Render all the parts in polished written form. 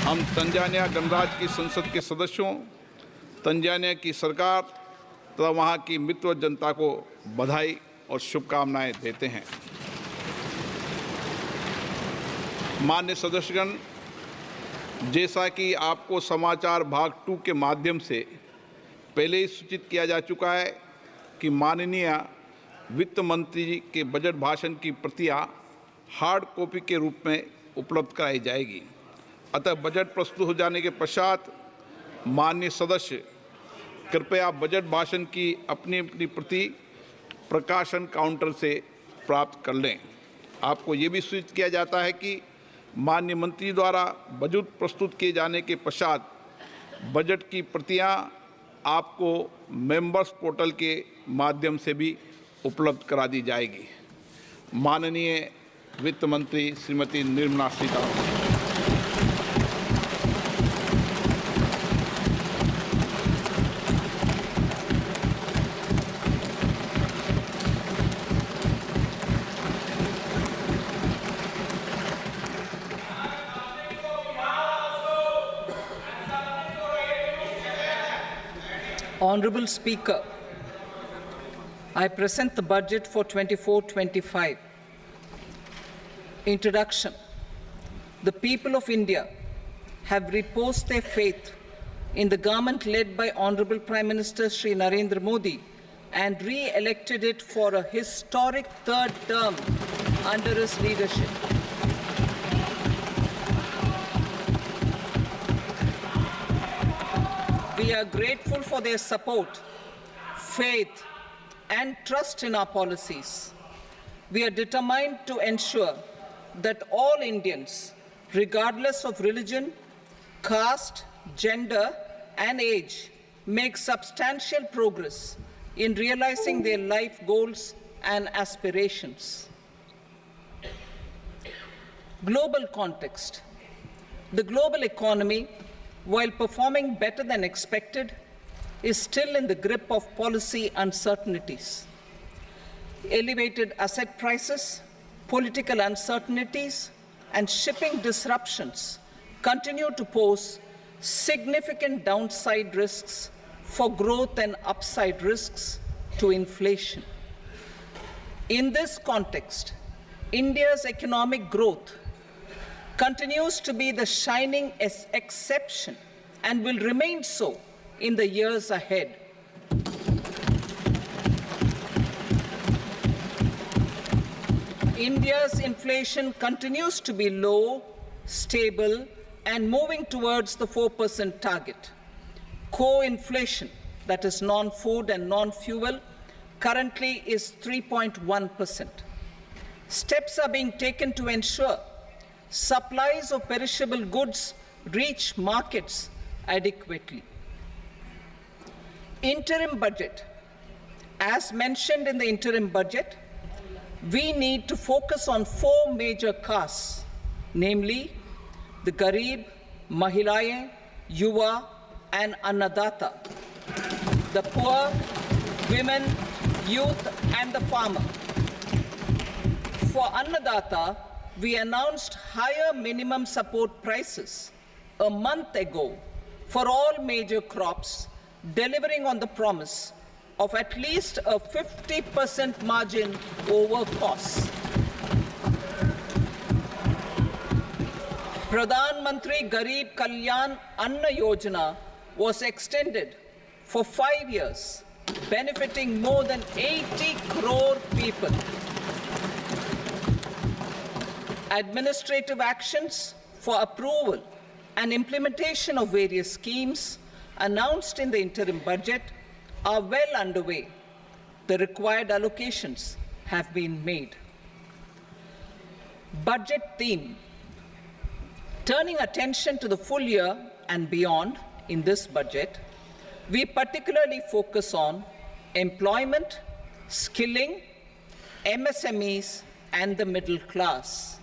हम तंजानिया गणराज्य की संसद के सदस्यों, तंजानिया की सरकार तथा वहाँ की मित्र जनता को बधाई और शुभकामनाएं देते हैं। मान्य सदस्यगण, जैसा कि आपको समाचार भाग 2 के माध्यम से पहले ही सूचित किया जा चुका है कि माननीय वित्त मंत्री जी के बजट भाषण की प्रतियां हार्ड कॉपी के रूप में उपलब्ध कराई जाएगी। अतः बजट प्रस्तुत हो जाने के पश्चात माननीय सदस्य कृपया बजट भाषण की अपनी अपनी प्रति प्रकाशन काउंटर से प्राप्त कर लें। आपको ये भी सूचित किया जाता है कि माननीय मंत्री द्वारा बजट प्रस्तुत किए जाने के पश्चात बजट की प्रतियां आपको मेंबर्स पोर्टल के माध्यम से भी उपलब्ध करा दी जाएगी। माननीय वित्त मंत्री Shrimati Nirmala Sitharaman. Honorable Speaker, I present the budget for 24-25. Introduction. The people of India have reposed their faith in the government led by Honorable Prime Minister Shri Narendra Modi and re-elected it for a historic third term under his leadership. We are grateful for their support, faith, and trust in our policies. We are determined to ensure that all Indians, regardless of religion, caste, gender, and age, make substantial progress in realizing their life goals and aspirations. Global context. The global economy, while performing better than expected, is still in the grip of policy uncertainties. Elevated asset prices, political uncertainties, and shipping disruptions continue to pose significant downside risks for growth and upside risks to inflation. In this context, India's economic growth continues to be the shining exception and will remain so in the years ahead. India's inflation continues to be low, stable, and moving towards the 4% target. Core inflation, that is non-food and non-fuel, currently is 3.1%. Steps are being taken to ensure supplies of perishable goods reach markets adequately. Interim budget. As mentioned in the interim budget, we need to focus on 4 major castes, namely the Garib, Mahilaye, Yuva, and Annadata, the poor, women, youth, and the farmer. For Annadata, we announced higher minimum support prices a month ago for all major crops, delivering on the promise of at least a 50% margin over costs. Pradhan Mantri Garib Kalyan Anna Yojana was extended for 5 years, benefiting more than 80 crore people. Administrative actions for approval and implementation of various schemes announced in the interim budget are well underway. The required allocations have been made. Budget theme. Turning attention to the full year and beyond in this budget, we particularly focus on employment, skilling, MSMEs, and the middle class.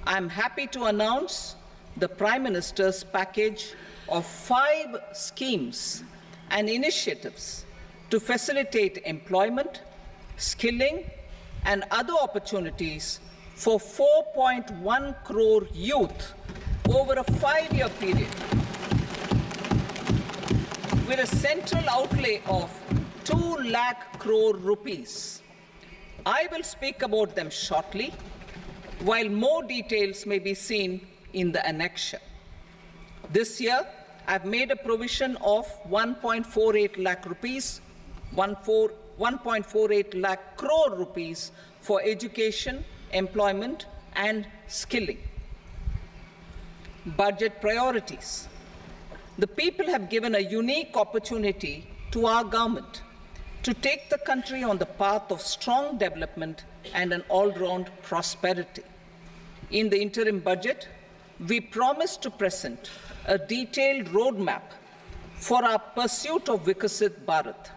I am happy to announce the Prime Minister's package of 5 schemes and initiatives to facilitate employment, skilling, and other opportunities for 4.1 crore youth over a 5-year period with a central outlay of 2 lakh crore rupees. I will speak about them shortly, while more details may be seen in the annexure. This year, I've made a provision of 1.48 lakh rupees, 1.48 lakh crore rupees for education, employment, and skilling. Budget priorities. The people have given a unique opportunity to our government to take the country on the path of strong development and an all-round prosperity. In the interim budget, we promised to present a detailed roadmap for our pursuit of Vikasit Bharat.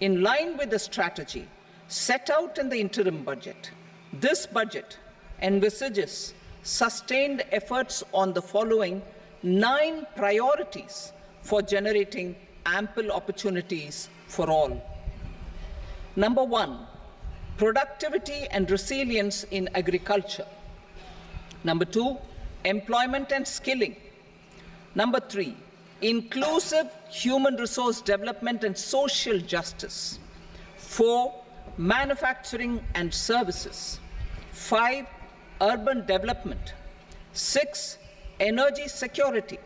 In line with the strategy set out in the interim budget, this budget envisages sustained efforts on the following 9 priorities for generating ample opportunities for all. Number 1, productivity and resilience in agriculture. Number 2, employment and skilling. Number 3, inclusive human resource development and social justice. 4, manufacturing and services. 5, urban development. 6, energy security.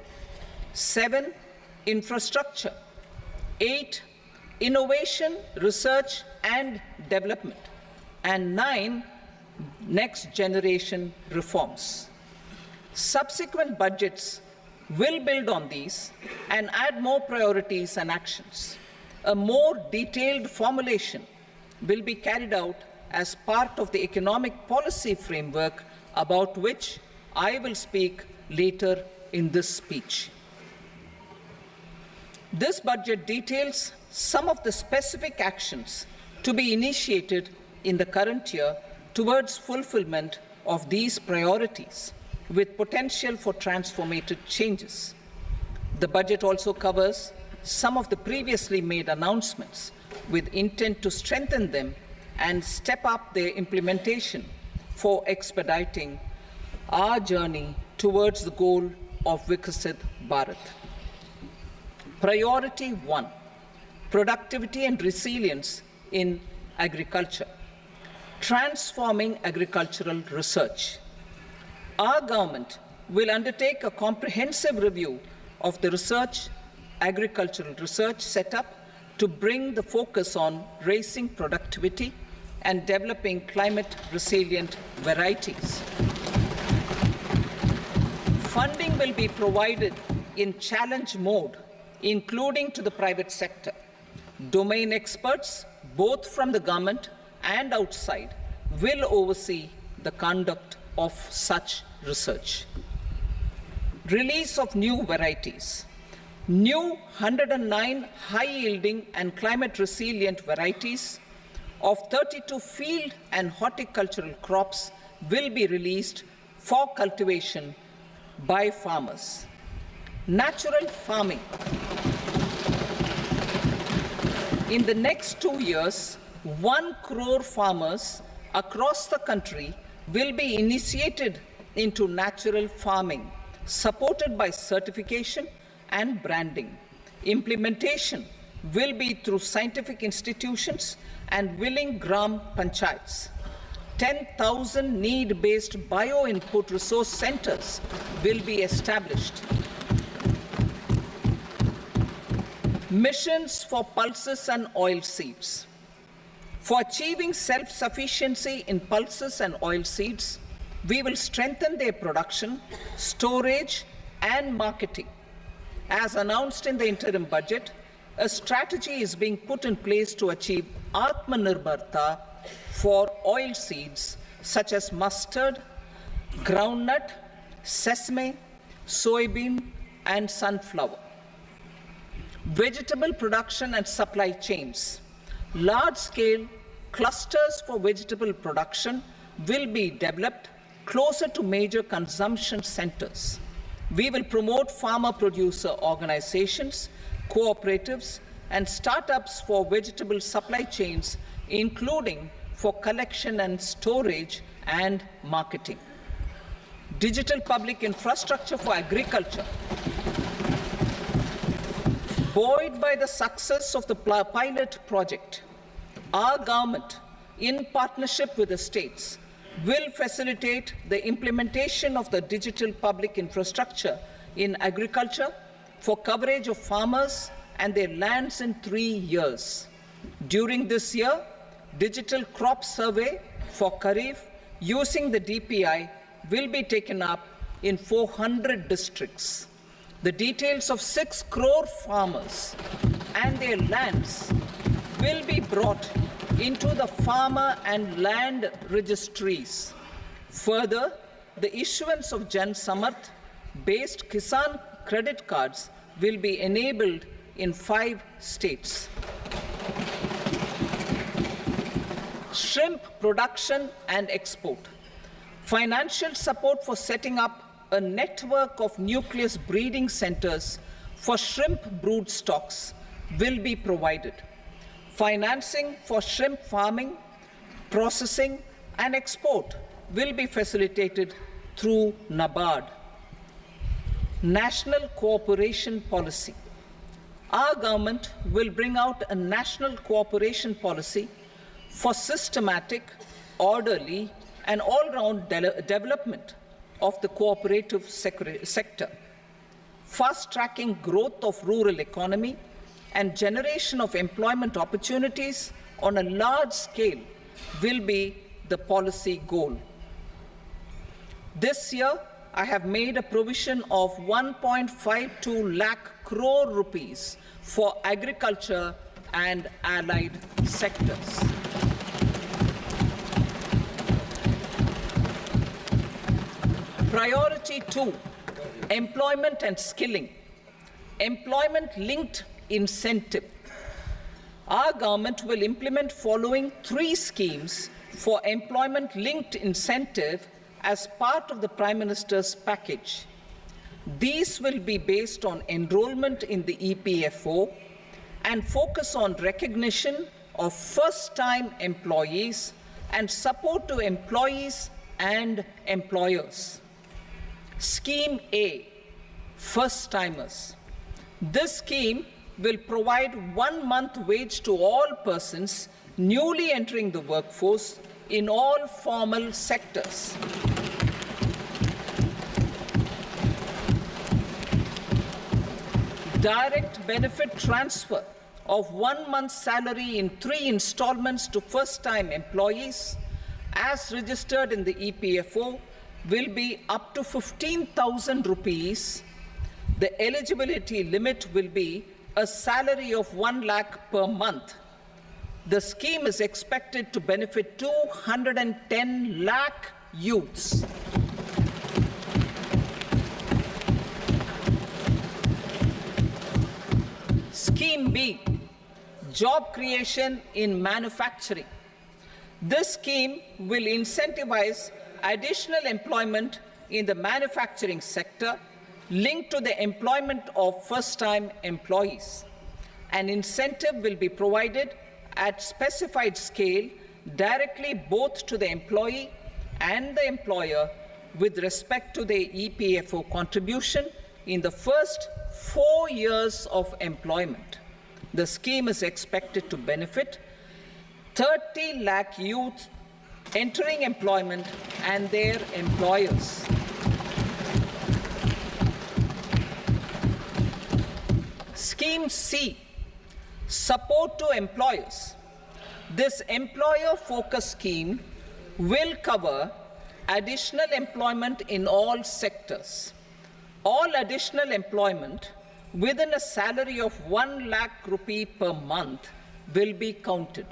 7, infrastructure. 8, innovation, research and development. And 9, next generation reforms. Subsequent budgets will build on these and add more priorities and actions. A more detailed formulation will be carried out as part of the economic policy framework about which I will speak later in this speech. This budget details some of the specific actions to be initiated in the current year towards fulfillment of these priorities, with potential for transformative changes. The budget also covers some of the previously made announcements with intent to strengthen them and step up their implementation for expediting our journey towards the goal of Vikasit Bharat. Priority 1, productivity and resilience in agriculture. Transforming agricultural research. Our government will undertake a comprehensive review of the agricultural research setup to bring the focus on raising productivity and developing climate-resilient varieties. Funding will be provided in challenge mode, including to the private sector. Domain experts, both from the government and outside, will oversee the conduct of such research. Release of new varieties. New 109 high-yielding and climate-resilient varieties of 32 field and horticultural crops will be released for cultivation by farmers. Natural farming. In the next 2 years, 1 crore farmers across the country will be initiated into natural farming, supported by certification and branding. Implementation will be through scientific institutions and willing gram panchayats. 10,000 need-based bio-input resource centers will be established. Missions for pulses and oil seeds. For achieving self-sufficiency in pulses and oil seeds, we will strengthen their production, storage, and marketing. As announced in the interim budget, a strategy is being put in place to achieve Atmanirbharta for oil seeds such as mustard, groundnut, sesame, soybean, and sunflower. Vegetable production and supply chains. Large-scale clusters for vegetable production will be developed closer to major consumption centers. We will promote farmer-producer organizations, cooperatives, and startups for vegetable supply chains, including for collection and storage and marketing. digital public infrastructure for agriculture. Buoyed by the success of the pilot project, our government, in partnership with the states, will facilitate the implementation of the digital public infrastructure in agriculture for coverage of farmers and their lands in 3 years. During this year, digital crop survey for Kharif using the DPI will be taken up in 400 districts. The details of 6 crore farmers and their lands will be brought into the farmer and land registries. Further, the issuance of Jan Samarth based Kisan credit cards will be enabled in 5 states. Shrimp production and export. Financial support for setting up a network of nucleus breeding centers for shrimp brood stocks will be provided. Financing for shrimp farming, processing, and export will be facilitated through NABARD. National cooperation policy. Our government will bring out a national cooperation policy for systematic, orderly, and all-round development of the cooperative sector, fast-tracking growth of rural economy and generation of employment opportunities on a large scale will be the policy goal. This year, I have made a provision of 1.52 lakh crore rupees for agriculture and allied sectors. Priority 2, employment and skilling. Employment-linked incentive. Our government will implement following 3 schemes for employment-linked incentive as part of the Prime Minister's package. These will be based on enrollment in the EPFO and focus on recognition of first-time employees and support to employees and employers. Scheme A, first-timers. This scheme will provide 1 month wage to all persons newly entering the workforce in all formal sectors. Direct benefit transfer of 1 month's salary in 3 installments to first-time employees as registered in the EPFO will be up to 15,000 rupees. The eligibility limit will be a salary of 1 lakh per month. The scheme is expected to benefit 210 lakh youths. Scheme B, job creation in manufacturing. This scheme will incentivize additional employment in the manufacturing sector linked to the employment of first-time employees. An incentive will be provided at specified scale directly both to the employee and the employer with respect to the EPFO contribution in the first 4 years of employment. The scheme is expected to benefit 30 lakh youth entering employment and their employers. Scheme C, support to employers. This employer-focused scheme will cover additional employment in all sectors. All additional employment within a salary of 1 lakh rupee per month will be counted.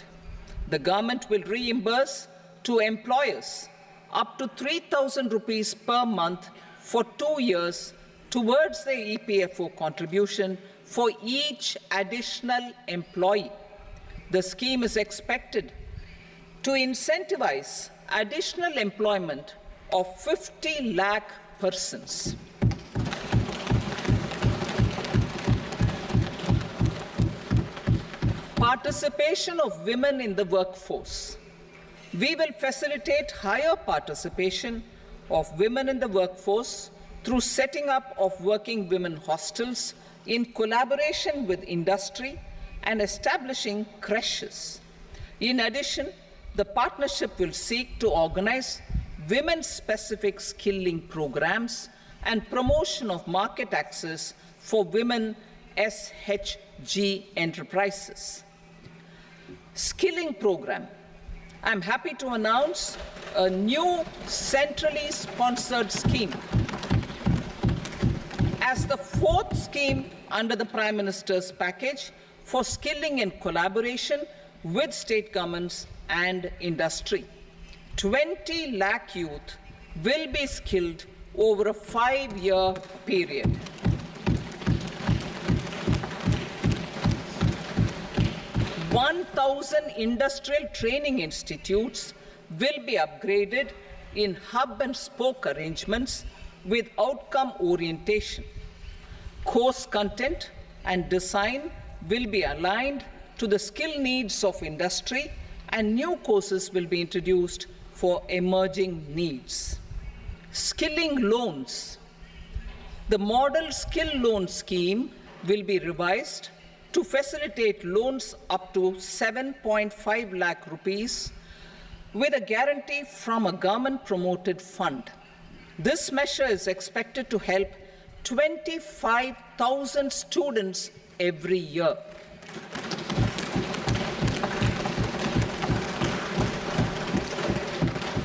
The government will reimburse to employers up to 3,000 rupees per month for 2 years towards the EPFO contribution for each additional employee. The scheme is expected to incentivize additional employment of 50 lakh persons. Participation of women in the workforce. We will facilitate higher participation of women in the workforce through setting up of working women hostels in collaboration with industry and establishing creches. In addition, the partnership will seek to organize women-specific skilling programs and promotion of market access for women SHG enterprises. Skilling program. I'm happy to announce a new centrally sponsored scheme as the fourth scheme under the Prime Minister's package for skilling in collaboration with state governments and industry. 20 lakh youth will be skilled over a 5-year period. "1,000 industrial training institutes will be upgraded in hub and spoke arrangements with outcome orientation. Course content and design will be aligned to the skill needs of industry, and new courses will be introduced for emerging needs." Skilling loans. The model skill loan scheme will be revised to facilitate loans up to 7.5 lakh rupees with a guarantee from a government-promoted fund. This measure is expected to help 25,000 students every year.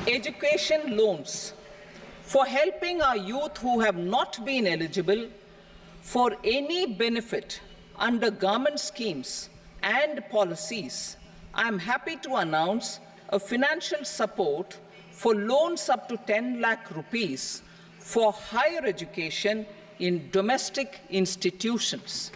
Education loans. For helping our youth who have not been eligible for any benefit under government schemes and policies, I am happy to announce a financial support for loans up to 10 lakh rupees for higher education in domestic institutions.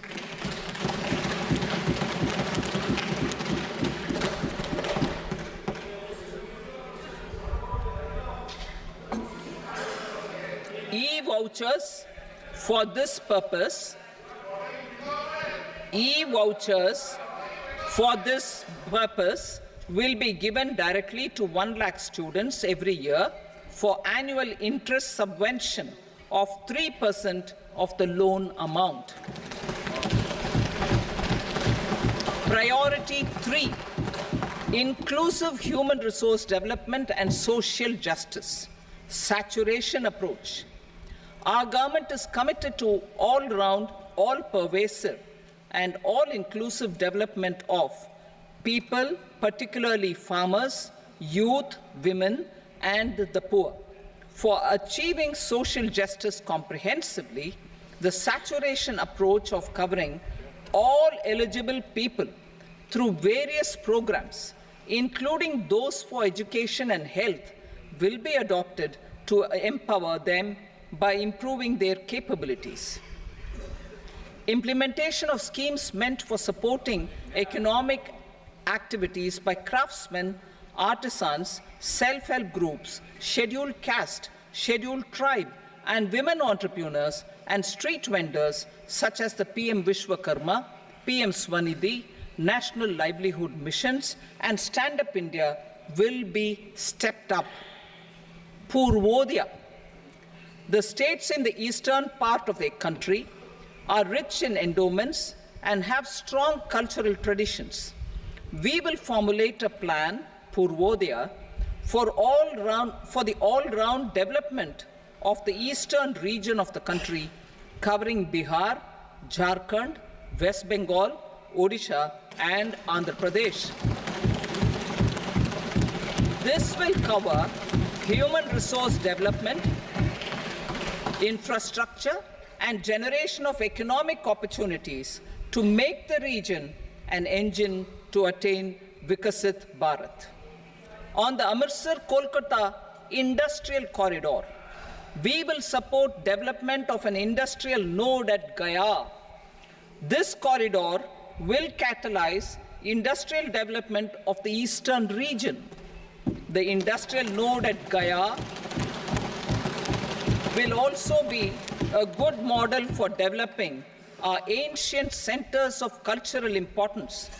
E-vouchers for this purpose. E-vouchers for this purpose will be given directly to 1 lakh students every year for annual interest subvention of 3% of the loan amount. Priority 3, inclusive human resource development and social justice. Saturation approach. Our government is committed to all-round, all-pervasive and all-inclusive development of people, particularly farmers, youth, women, and the poor. For achieving social justice comprehensively, the saturation approach of covering all eligible people through various programs, including those for education and health, will be adopted to empower them by improving their capabilities. Implementation of schemes meant for supporting economic activities by craftsmen, artisans, self-help groups, scheduled caste, scheduled tribe, and women entrepreneurs and street vendors such as the PM Vishwakarma, PM Swanidhi, National Livelihood Missions, and Stand Up India will be stepped up. Purvodaya. The states in the eastern part of the country are rich in endowments and have strong cultural traditions. We will formulate a plan, Purvodaya, for the all-round development of the eastern region of the country, covering Bihar, Jharkhand, West Bengal, Odisha, and Andhra Pradesh. This will cover human resource development, infrastructure, and generation of economic opportunities to make the region an engine to attain Vikasit Bharat. On the Amritsar-Kolkata Industrial Corridor, we will support development of an industrial node at Gaya. This corridor will catalyze industrial development of the eastern region. The industrial node at Gaya will also be a good model for developing our ancient centers of cultural importance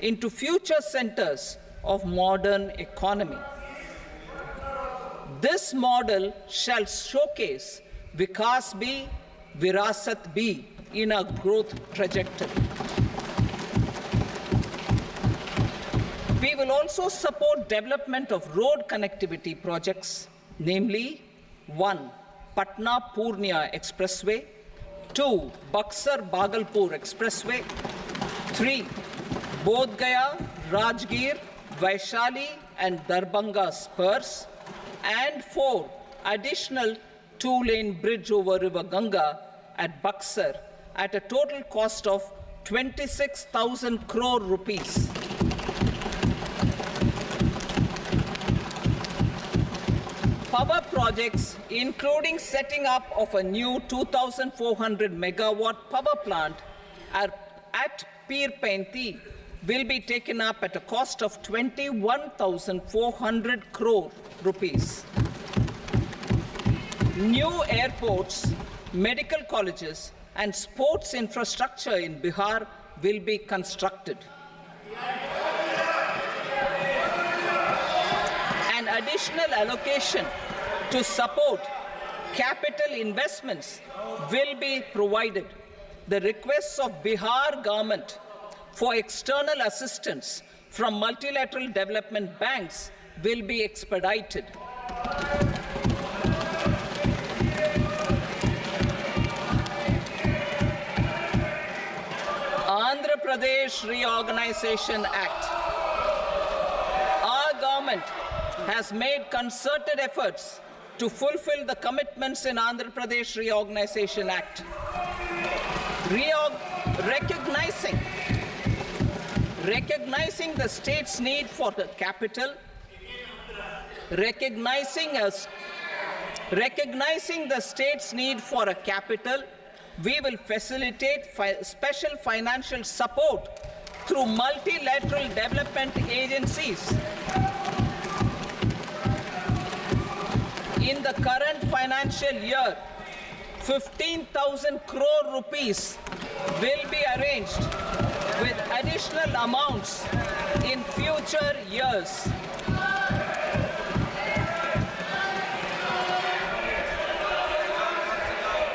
into future centers of modern economy. This model shall showcase Vikas B, Virasat B in our growth trajectory. We will also support development of road connectivity projects, namely 1. Patna-Purnia Expressway, 2. Buxar-Bhagalpur Expressway, 3. Bodh Gaya, Rajgir, Vaishali and Darbhanga spurs, and 4. Additional 2-lane bridge over River Ganga at Buxar at a total cost of 26,000 crore rupees. Power projects, including setting up of a new 2,400 megawatt power plant at Pir Painti, will be taken up at a cost of 21,400 crore rupees. New airports, medical colleges, and sports infrastructure in Bihar will be constructed. An additional allocation to support capital investments will be provided. The requests of Bihar government for external assistance from multilateral development banks will be expedited. Andhra Pradesh Reorganization Act. Our government has made concerted efforts to fulfill the commitments in Andhra Pradesh Reorganization Act. Recognizing the state's need for the capital, recognizing the state's need for a capital, we will facilitate special financial support through multilateral development agencies. In the current financial year, 15,000 crore rupees will be arranged with additional amounts in future years.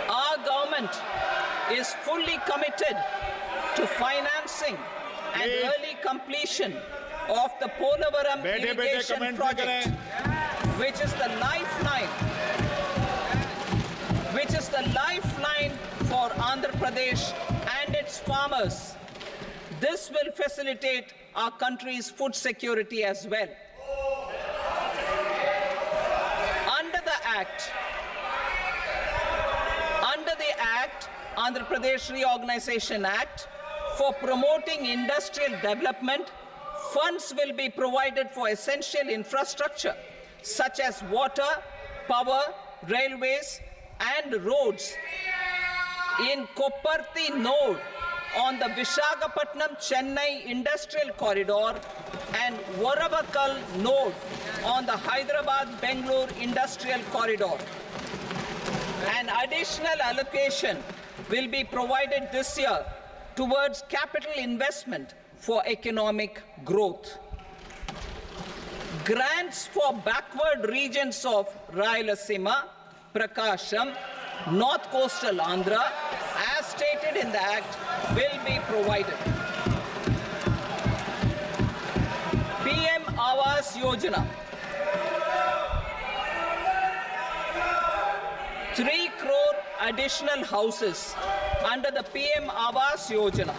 Our government is fully committed to financing and early completion of the Polavaram irrigation project, which is the lifeline for Andhra Pradesh and its farmers. This will facilitate our country's food security as well. Under the Act, Andhra Pradesh Reorganization Act, for promoting industrial development, funds will be provided for essential infrastructure such as water, power, railways, and roads in Kopparthi node on the Visakhapatnam-Chennai Industrial Corridor and Varavakal node on the Hyderabad-Bengaluru Industrial Corridor. An additional allocation will be provided this year towards capital investment for economic growth. Grants for backward regions of Rayalaseema, Prakasham, North Coastal Andhra, as stated in the Act, will be provided. PM Awas Yojana. 3 crore additional houses under the PM Awas Yojana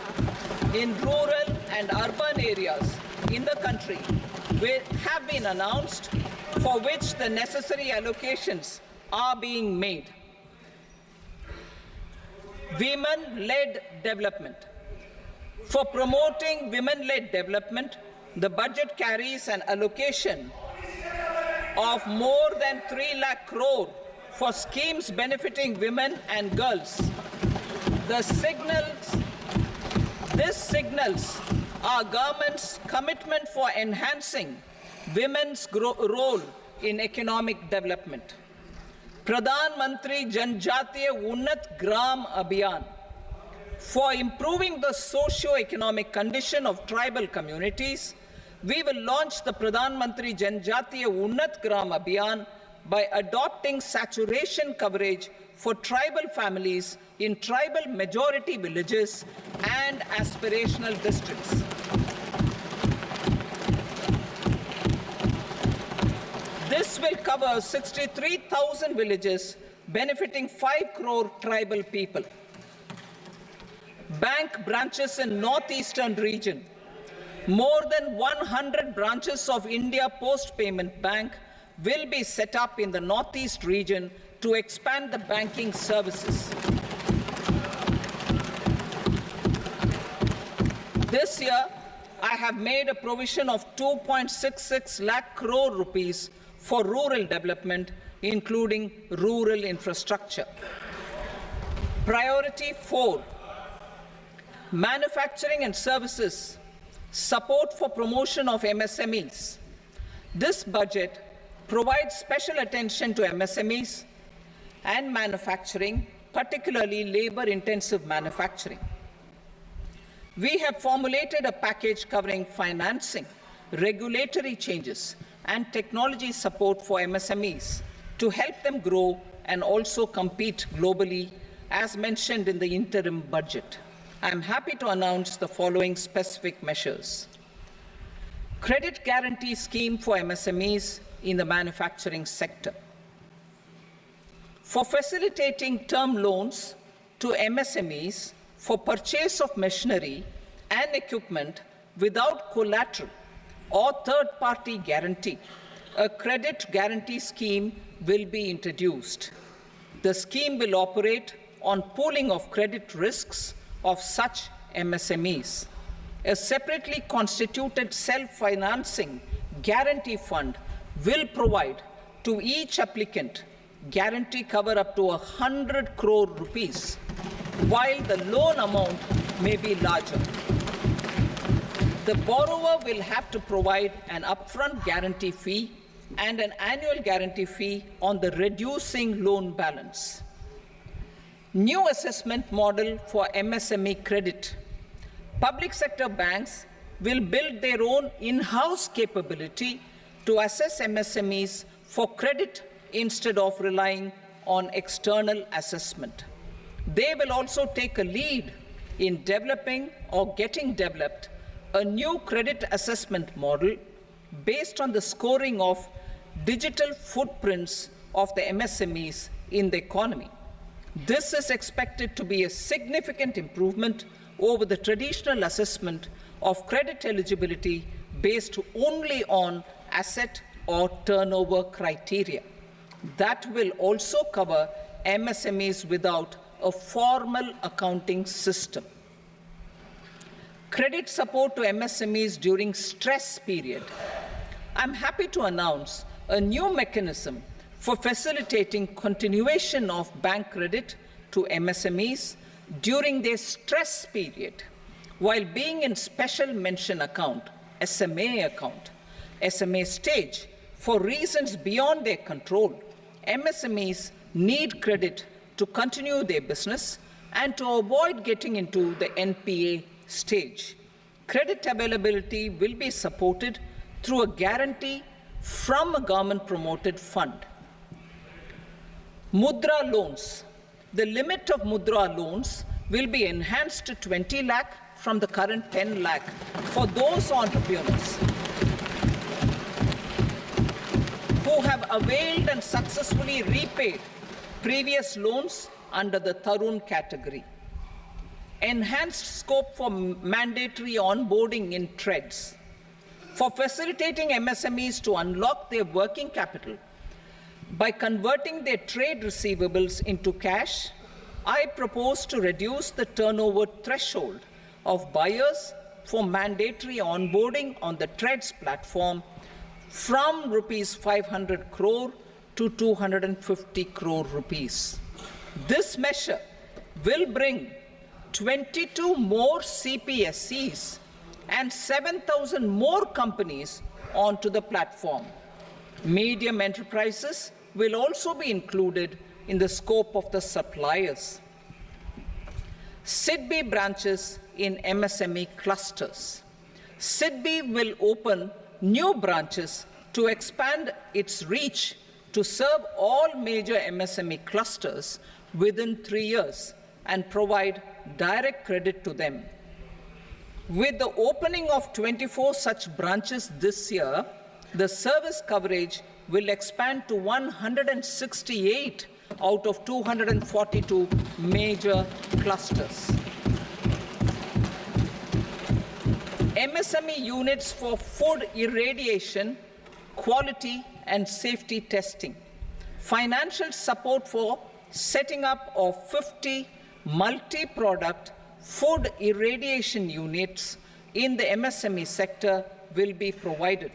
in rural and urban areas in the country have been announced, for which the necessary allocations are being made. Women-led development. For promoting women-led development, the budget carries an allocation of more than 3 lakh crore for schemes benefiting women and girls. This signals our government's commitment for enhancing women's role in economic development. Pradhan Mantri Janjatiya Unnat Gram Abhiyan. For improving the socio-economic condition of tribal communities, we will launch the Pradhan Mantri Janjatiya Unnat Gram Abhiyan by adopting saturation coverage for tribal families in tribal majority villages and aspirational districts. This will cover 63,000 villages, benefiting 5 crore tribal people. Bank branches in northeastern region. More than 100 branches of India Post Payment Bank will be set up in the northeast region to expand the banking services. This year, I have made a provision of 2.66 lakh crore rupees for rural development, including rural infrastructure. Priority 4, manufacturing and services, support for promotion of MSMEs. This budget provides special attention to MSMEs and manufacturing, particularly labor-intensive manufacturing. We have formulated a package covering financing, regulatory changes, and technology support for MSMEs to help them grow and also compete globally, as mentioned in the interim budget. I am happy to announce the following specific measures. Credit guarantee scheme for MSMEs in the manufacturing sector. For facilitating term loans to MSMEs for purchase of machinery and equipment without collateral or third-party guarantee, a credit guarantee scheme will be introduced. The scheme will operate on pooling of credit risks of such MSMEs. A separately constituted self-financing guarantee fund will provide to each applicant guarantee cover up to 100 crore rupees, while the loan amount may be larger. The borrower will have to provide an upfront guarantee fee and an annual guarantee fee on the reducing loan balance. New assessment model for MSME credit. Public sector banks will build their own in-house capability to assess MSMEs for credit instead of relying on external assessment. They will also take a lead in developing or getting developed a new credit assessment model based on the scoring of digital footprints of the MSMEs in the economy. This is expected to be a significant improvement over the traditional assessment of credit eligibility based only on asset or turnover criteria. That will also cover MSMEs without a formal accounting system. Credit support to MSMEs during stress period. I'm happy to announce a new mechanism for facilitating continuation of bank credit to MSMEs during their stress period while being in special mention account, SMA stage, for reasons beyond their control. MSMEs need credit to continue their business and to avoid getting into the NPA stage. Credit availability will be supported through a guarantee from a government-promoted fund. Mudra loans. The limit of Mudra loans will be enhanced to 20 lakh from the current 10 lakh for those entrepreneurs who have availed and successfully repaid previous loans under the Tarun category. Enhanced scope for mandatory onboarding in TREDS. For facilitating MSMEs to unlock their working capital by converting their trade receivables into cash, I propose to reduce the turnover threshold of buyers for mandatory onboarding on the TREDS platform from rupees 500 crore to 250 crore rupees. This measure will bring 22 more CPSCs and 7,000 more companies onto the platform. Medium enterprises will also be included in the scope of the suppliers. SIDBI branches in MSME clusters. SIDBI will open new branches to expand its reach to serve all major MSME clusters within 3 years and provide direct credit to them. With the opening of 24 such branches this year, the service coverage will expand to 168 out of 242 major clusters. MSME units for food irradiation, quality and safety testing. Financial support for setting up of 50 multi-product food irradiation units in the MSME sector will be provided.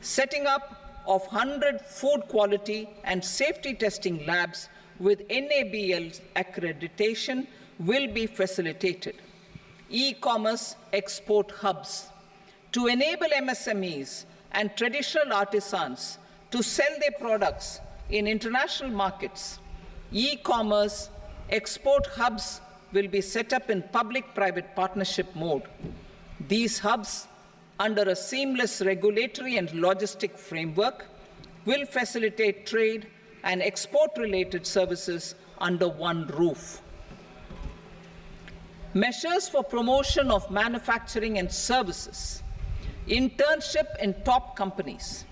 Setting up of 100 food quality and safety testing labs with NABL accreditation will be facilitated. E-commerce export hubs to enable MSMEs and traditional artisans to sell their products in international markets. E-commerce export hubs will be set up in public-private partnership mode. These hubs, under a seamless regulatory and logistic framework, will facilitate trade and export-related services under one roof. Measures for promotion of manufacturing and services. Internship in top companies.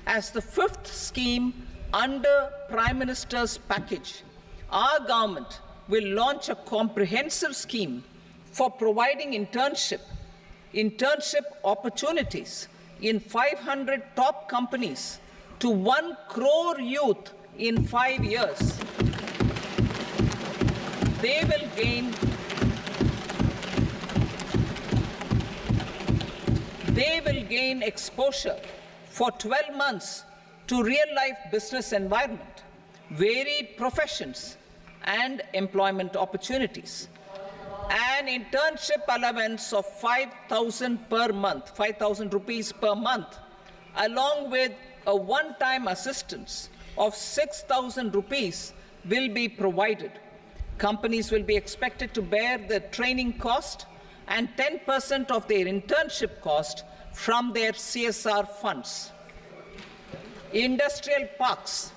As the fifth scheme under Prime Minister's package, our government will launch a comprehensive scheme for providing internship opportunities in 500 top companies to 1 crore youth in 5 years. They will gain exposure for 12 months to real-life business environment, varied professions, and employment opportunities. An internship allowance of 5,000 per month, 5,000 rupees per month, along with a one-time assistance of 6,000 rupees will be provided. Companies will be expected to bear the training cost and 10% of their internship cost from their CSR funds. Industrial parks.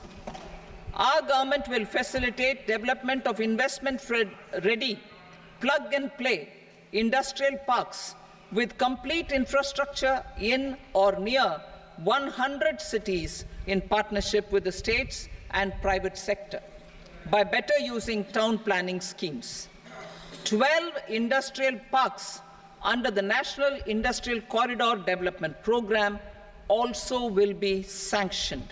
Our government will facilitate development of investment-ready, plug-and-play industrial parks with complete infrastructure in or near 100 cities in partnership with the states and private sector by better using town planning schemes. 12 industrial parks under the National Industrial Corridor Development Program also will be sanctioned.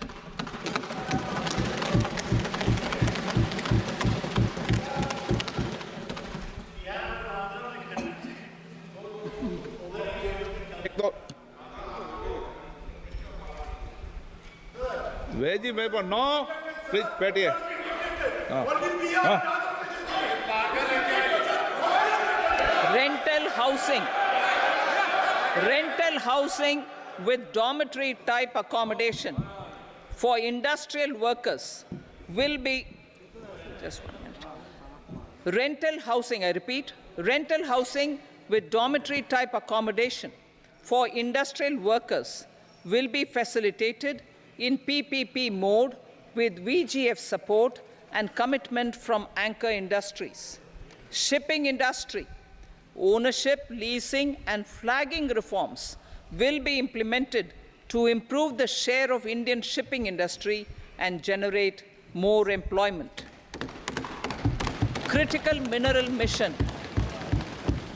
Veji, no, please, बैठिए. Rental housing with dormitory type accommodation for industrial workers will be, just 1 minute. Rental housing, I repeat, rental housing with dormitory type accommodation for industrial workers will be facilitated in PPP mode with VGF support and commitment from anchor industries. Shipping industry, ownership, leasing, and flagging reforms will be implemented to improve the share of Indian shipping industry and generate more employment. Critical mineral mission.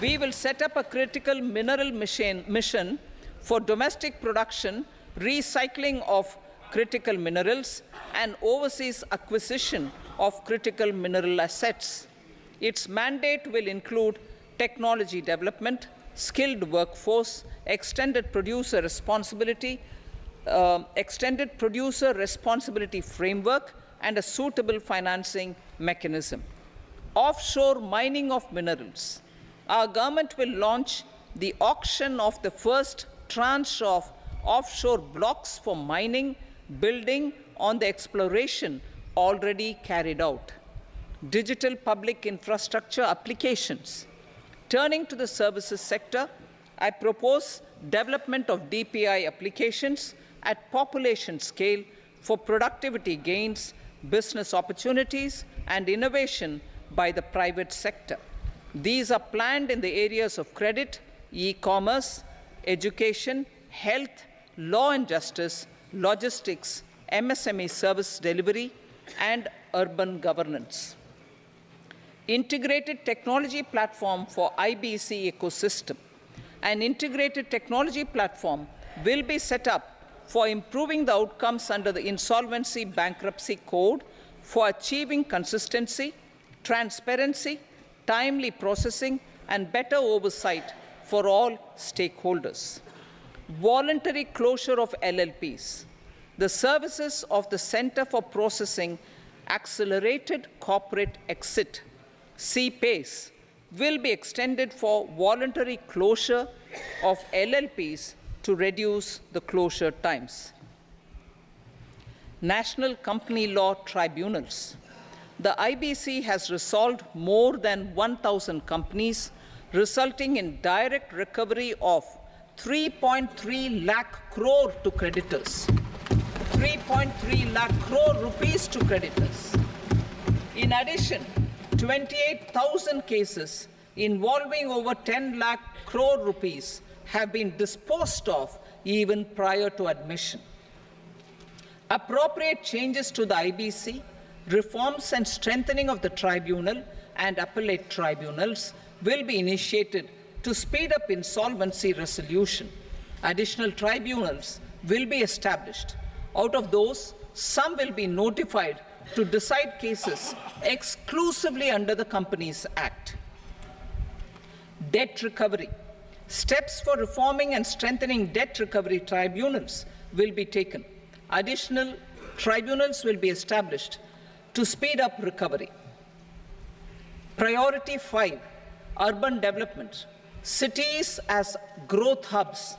We will set up a critical mineral mission for domestic production, recycling of critical minerals, and overseas acquisition of critical mineral assets. Its mandate will include technology development, skilled workforce, extended producer responsibility framework, and a suitable financing mechanism. Offshore mining of minerals. Our government will launch the auction of the first tranche of offshore blocks for mining, building on the exploration already carried out. Digital public infrastructure applications. Turning to the services sector, I propose development of DPI applications at population scale for productivity gains, business opportunities, and innovation by the private sector. These are planned in the areas of credit, e-commerce, education, health, law and justice, logistics, MSME service delivery, and urban governance. Integrated technology platform for IBC ecosystem. An integrated technology platform will be set up for improving the outcomes under the Insolvency Bankruptcy Code for achieving consistency, transparency, timely processing, and better oversight for all stakeholders. Voluntary closure of LLPs. The services of the Center for Processing Accelerated Corporate Exit, CPACE, will be extended for voluntary closure of LLPs to reduce the closure times. National Company Law Tribunals. The IBC has resolved more than 1,000 companies, resulting in direct recovery of 3.3 lakh crore to creditors. 3.3 lakh crore rupees to creditors. In addition, 28,000 cases involving over 10 lakh crore rupees have been disposed of even prior to admission. Appropriate changes to the IBC, reforms and strengthening of the tribunal and appellate tribunals will be initiated to speed up insolvency resolution. Additional tribunals will be established. Out of those, some will be notified to decide cases exclusively under the Companies Act. Debt recovery. Steps for reforming and strengthening debt recovery tribunals will be taken. Additional tribunals will be established to speed up recovery. Priority 5, urban development. Cities as growth hubs.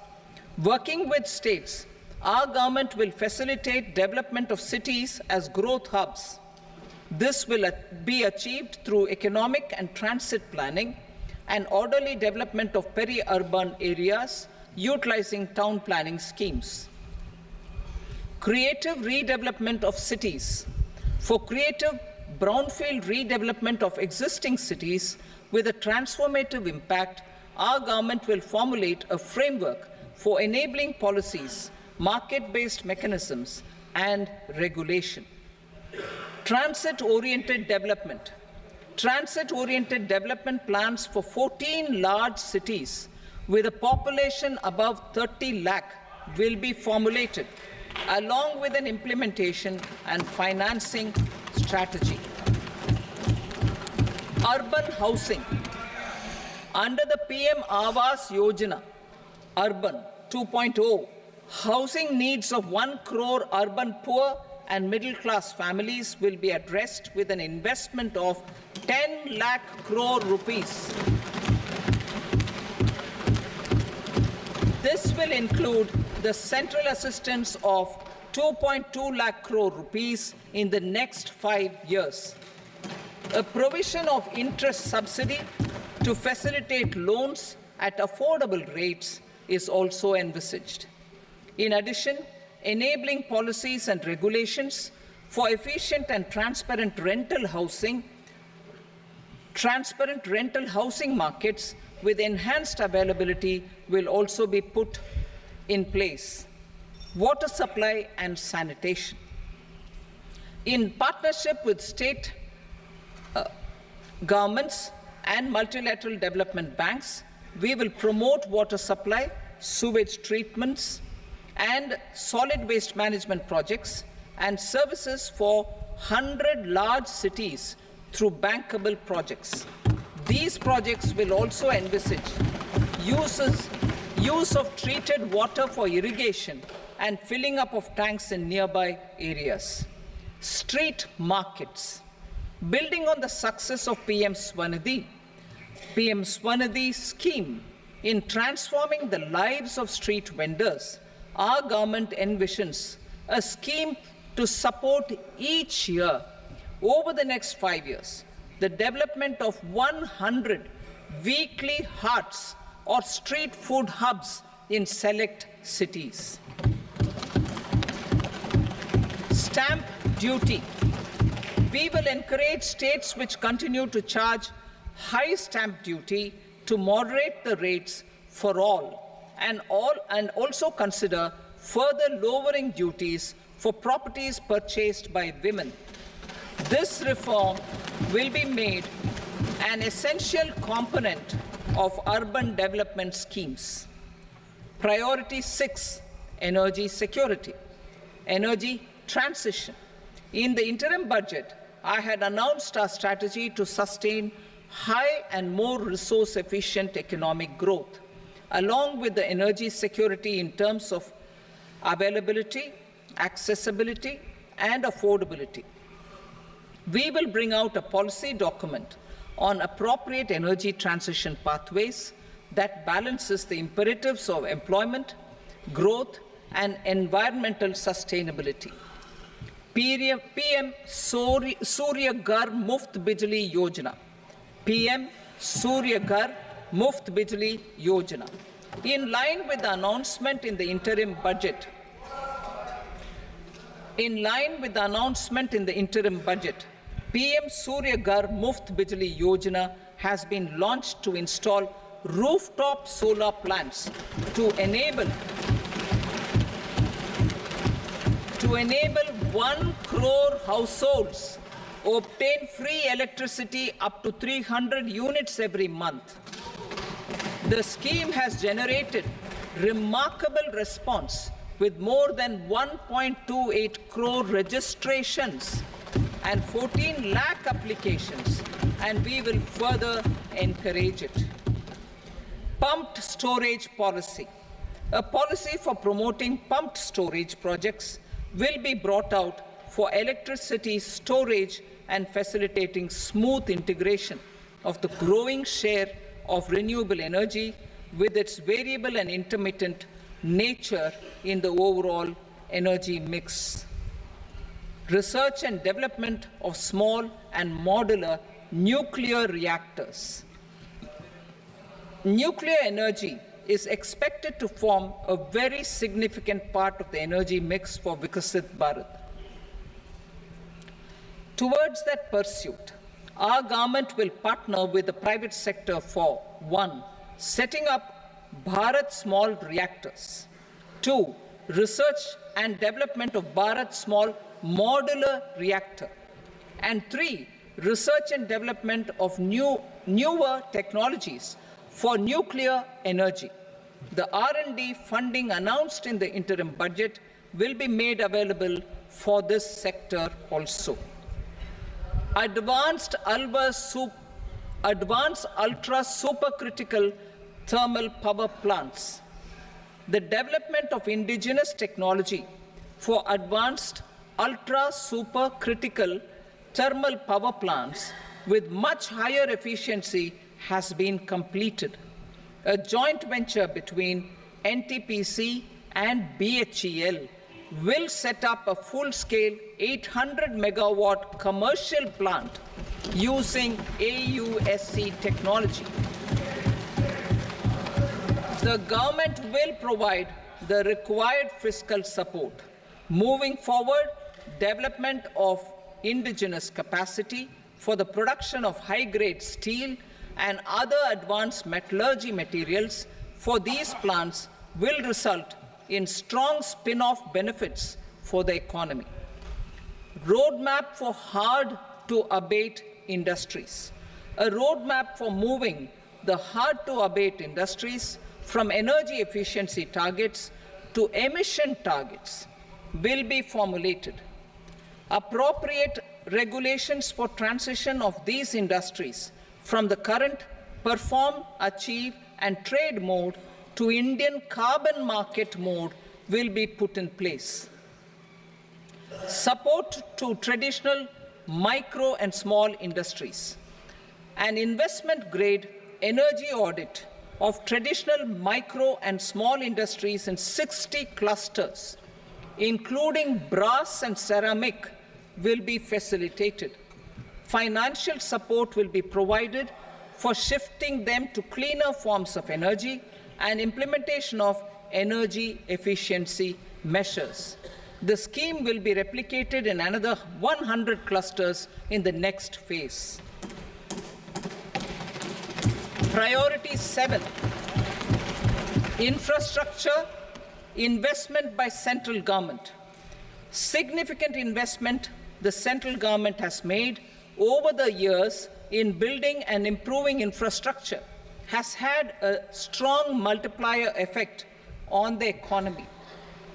Working with states, our government will facilitate development of cities as growth hubs. This will be achieved through economic and transit planning and orderly development of peri-urban areas utilizing town planning schemes. Creative redevelopment of cities. For creative brownfield redevelopment of existing cities with a transformative impact, our government will formulate a framework for enabling policies, market-based mechanisms, and regulation. Transit-oriented development. Transit-oriented development plans for 14 large cities with a population above 30 lakh will be formulated, along with an implementation and financing strategy. Urban housing. Under the PM Awas Yojana, Urban 2.0, housing needs of 1 crore urban poor and middle-class families will be addressed with an investment of 10 lakh crore rupees. This will include the central assistance of 2.2 lakh crore rupees in the next 5 years. A provision of interest subsidy to facilitate loans at affordable rates is also envisaged. In addition, enabling policies and regulations for efficient and transparent rental housing markets with enhanced availability will also be put in place. Water supply and sanitation. In partnership with state governments and multilateral development banks, we will promote water supply, sewage treatments, and solid waste management projects and services for 100 large cities through bankable projects. These projects will also envisage use of treated water for irrigation and filling up of tanks in nearby areas. Street markets. Building on the success of PM Swanidhi scheme in transforming the lives of street vendors, our government envisions a scheme to support each year over the next 5 years the development of 100 weekly hearts or street food hubs in select cities. Stamp duty. We will encourage states which continue to charge high stamp duty to moderate the rates for all and also consider further lowering duties for properties purchased by women. This reform will be made an essential component of urban development schemes. Priority 6, energy security, energy transition. In the interim budget, I had announced our strategy to sustain high and more resource-efficient economic growth, along with the energy security in terms of availability, accessibility, and affordability. We will bring out a policy document on appropriate energy transition pathways that balances the imperatives of employment, growth, and environmental sustainability. PM Surya Ghar Muft Bijli Yojana. PM Surya Ghar Muft Bijli Yojana. In line with the announcement in the interim budget, PM Surya Ghar Muft Bijli Yojana has been launched to install rooftop solar plants to enable 1 crore households obtain free electricity up to 300 units every month. The scheme has generated remarkable response with more than 1.28 crore registrations and 14 lakh applications, and we will further encourage it. Pumped storage policy. A policy for promoting pumped storage projects will be brought out for electricity storage and facilitating smooth integration of the growing share of renewable energy with its variable and intermittent nature in the overall energy mix. Research and development of small and modular nuclear reactors. Nuclear energy is expected to form a very significant part of the energy mix for Vikasit Bharat. Towards that pursuit, our government will partner with the private sector for 1. Setting up Bharat Small Reactors, 2. Research and development of Bharat Small Modular Reactor, and 3. Research and development of newer technologies for nuclear energy. The R&D funding announced in the interim budget will be made available for this sector also. Advanced ultra supercritical thermal power plants. The development of indigenous technology for advanced ultra supercritical thermal power plants with much higher efficiency has been completed. A joint venture between NTPC and BHEL will set up a full-scale 800 megawatt commercial plant using AUSC technology. The government will provide the required fiscal support. Moving forward, development of indigenous capacity for the production of high-grade steel and other advanced metallurgy materials for these plants will result in strong spin-off benefits for the economy. Roadmap for hard-to-abate industries. A roadmap for moving the hard-to-abate industries from energy efficiency targets to emission targets will be formulated. Appropriate regulations for transition of these industries from the current perform, achieve, and trade mode to Indian carbon market mode will be put in place. Support to traditional micro and small industries. An investment-grade energy audit of traditional micro and small industries in 60 clusters, including brass and ceramic, will be facilitated. Financial support will be provided for shifting them to cleaner forms of energy and implementation of energy efficiency measures. The scheme will be replicated in another 100 clusters in the next phase. Priority 7, infrastructure investment by central government. Significant investment the central government has made over the years in building and improving infrastructure has had a strong multiplier effect on the economy.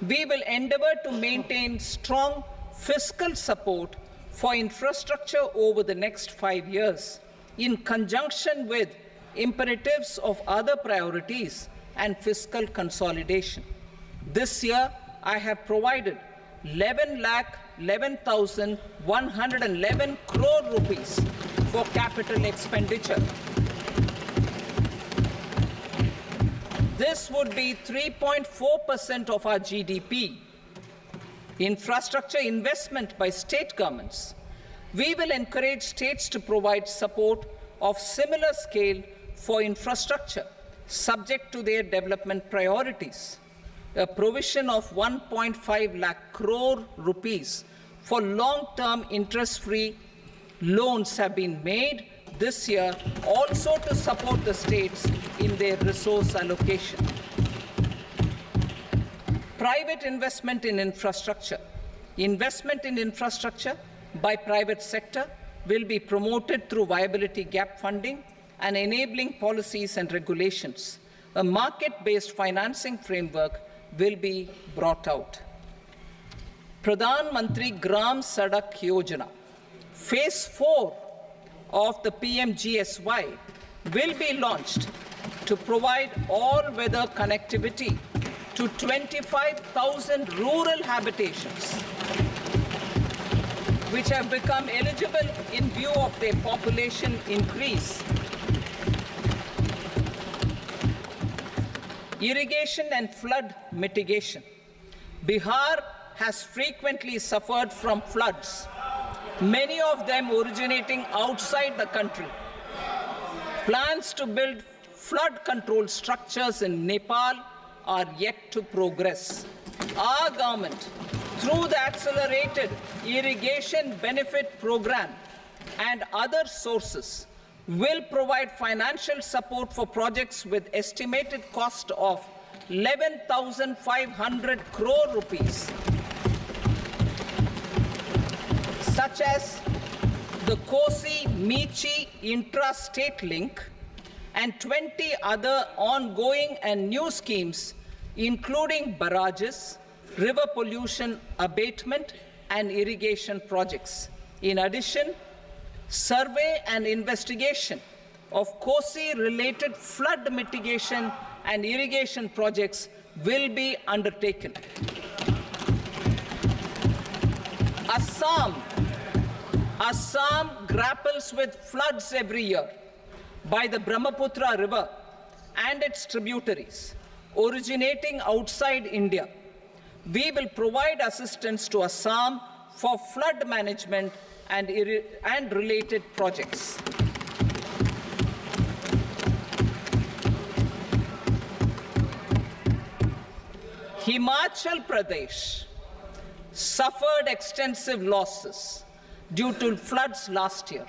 We will endeavor to maintain strong fiscal support for infrastructure over the next 5 years, in conjunction with imperatives of other priorities and fiscal consolidation. This year, I have provided 11,11,111 crore rupees for capital expenditure. This would be 3.4% of our GDP. Infrastructure investment by state governments. We will encourage states to provide support of similar scale for infrastructure, subject to their development priorities. A provision of 1.5 lakh crore rupees for long-term interest-free loans have been made this year, also to support the states in their resource allocation. Private investment in infrastructure. Investment in infrastructure by private sector will be promoted through viability gap funding and enabling policies and regulations. A market-based financing framework will be brought out. Pradhan Mantri Gram Sadak Yojana, Phase 4 of the PMGSY will be launched to provide all-weather connectivity to 25,000 rural habitations, which have become eligible in view of their population increase. Irrigation and flood mitigation. Bihar has frequently suffered from floods, many of them originating outside the country. Plans to build flood control structures in Nepal are yet to progress. Our government, through the Accelerated Irrigation Benefit Program and other sources, will provide financial support for projects with estimated cost of 11,500 crore rupees, such as the Kosi-Michi intra-state link and 20 other ongoing and new schemes, including barrages, river pollution abatement, and irrigation projects. In addition, survey and investigation of Kosi-related flood mitigation and irrigation projects will be undertaken. Assam grapples with floods every year by the Brahmaputra River and its tributaries originating outside India. We will provide assistance to Assam for flood management and related projects. Himachal Pradesh suffered extensive losses due to floods last year.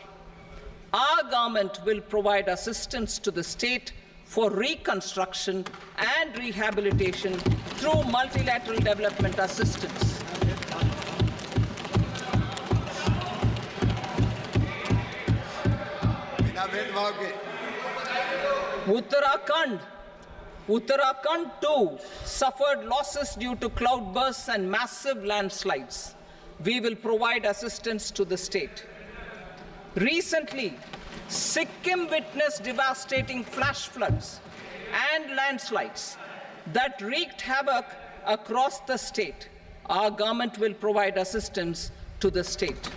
Our government will provide assistance to the state for reconstruction and rehabilitation through multilateral development assistance. Uttarakhand too suffered losses due to cloudbursts and massive landslides. We will provide assistance to the state. Recently, Sikkim witnessed devastating flash floods and landslides that wreaked havoc across the state. Our government will provide assistance to the state.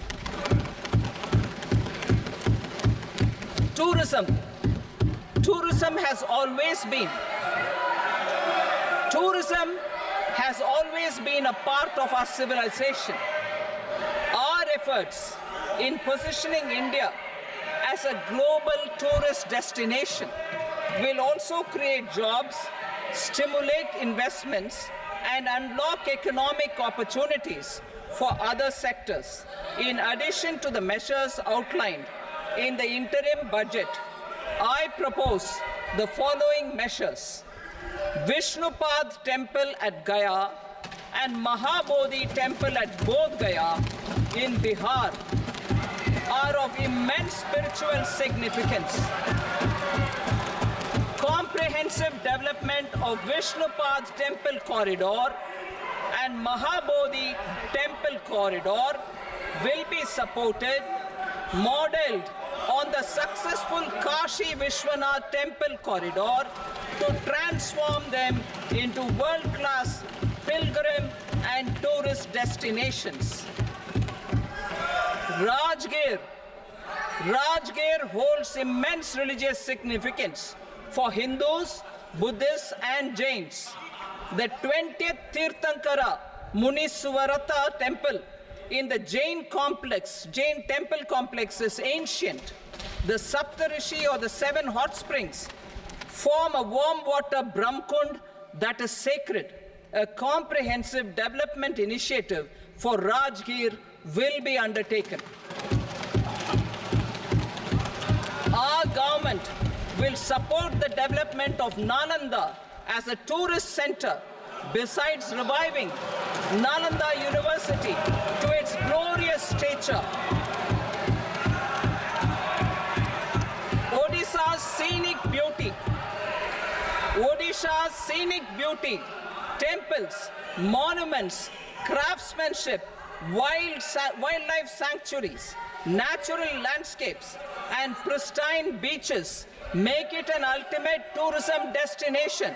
Tourism has always been a part of our civilization. Our efforts in positioning India as a global tourist destination will also create jobs, stimulate investments, and unlock economic opportunities for other sectors. In addition to the measures outlined in the interim budget, I propose the following measures. Vishnupad Temple at Gaya and Mahabodhi Temple at Bodh Gaya in Bihar are of immense spiritual significance. Comprehensive development of Vishnupad Temple corridor and Mahabodhi Temple corridor will be supported, modeled on the successful Kashi Vishwanath Temple corridor to transform them into world-class pilgrim and tourist destinations. Rajgir holds immense religious significance for Hindus, Buddhists and Jains. The 20th Tirthankara Muniswarata temple in the Jain temple complex is ancient. The Saptarishi or the 7 hot springs form a warm water Brahmkund that is sacred. A comprehensive development initiative for Rajgir will be undertaken. Our government will support the development of Nalanda as a tourist center, besides reviving Nalanda University to its glorious stature. Odisha's scenic beauty, temples, monuments, craftsmanship, wildlife sanctuaries, natural landscapes, and pristine beaches make it an ultimate tourism destination.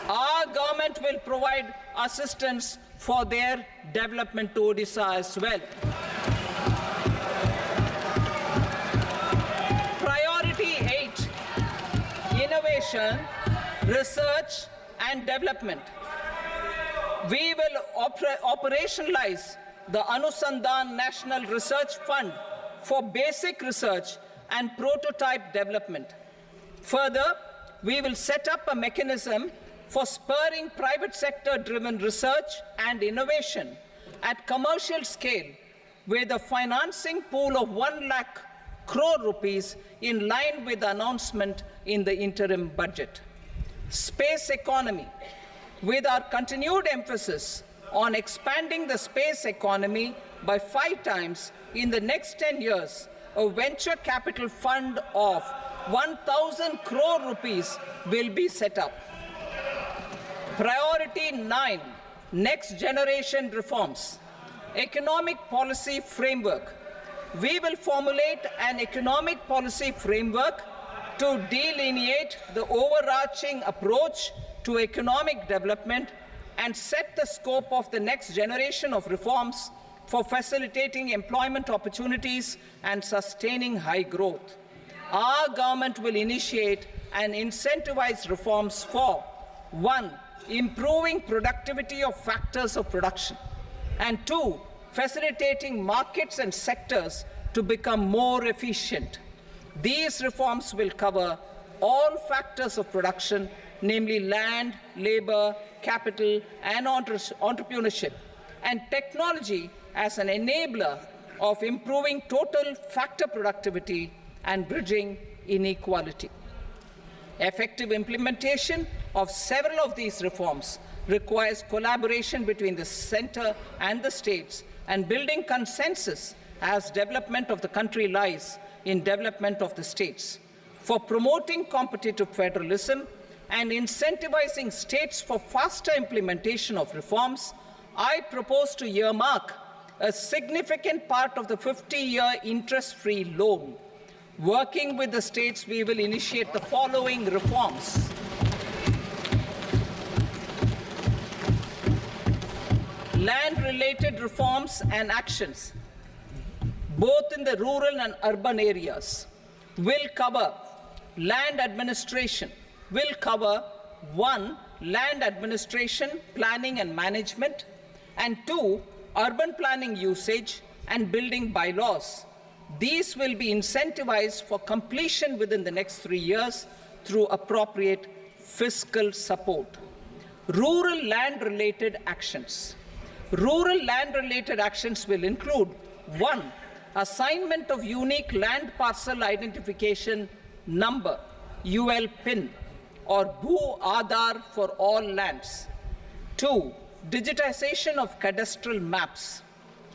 Our government will provide assistance for their development to Odisha as well. Priority 8, innovation, research and development. We will operationalize the Anusandhan National Research Fund for basic research and prototype development. Further, we will set up a mechanism for spurring private sector-driven research and innovation at commercial scale with a financing pool of 1 lakh crore rupees in line with the announcement in the interim budget. Space economy. With our continued emphasis on expanding the space economy by 5 times in the next 10 years, a venture capital fund of 1,000 crore rupees will be set up. Priority 9, next generation reforms. Economic policy framework. We will formulate an economic policy framework to delineate the overarching approach to economic development and set the scope of the next generation of reforms for facilitating employment opportunities and sustaining high growth. Our government will initiate and incentivize reforms for 1. Improving productivity of factors of production, and 2. Facilitating markets and sectors to become more efficient. These reforms will cover all factors of production, namely land, labor, capital, and entrepreneurship, and technology as an enabler of improving total factor productivity and bridging inequality. Effective implementation of several of these reforms requires collaboration between the center and the states and building consensus as development of the country lies in development of the states. For promoting competitive federalism and incentivizing states for faster implementation of reforms, I propose to earmark a significant part of the 50-year interest-free loan. Working with the states, we will initiate the following reforms. Land-related reforms and actions, both in the rural and urban areas, will cover land administration, will cover 1. Land administration, planning and management, and 2. Urban planning usage and building bylaws. These will be incentivized for completion within the next 3 years through appropriate fiscal support. Rural land-related actions. Rural land-related actions will include 1. Assignment of unique land parcel identification number, UL PIN, or Bhu Aadhaar for all lands. 2. Digitization of cadastral maps.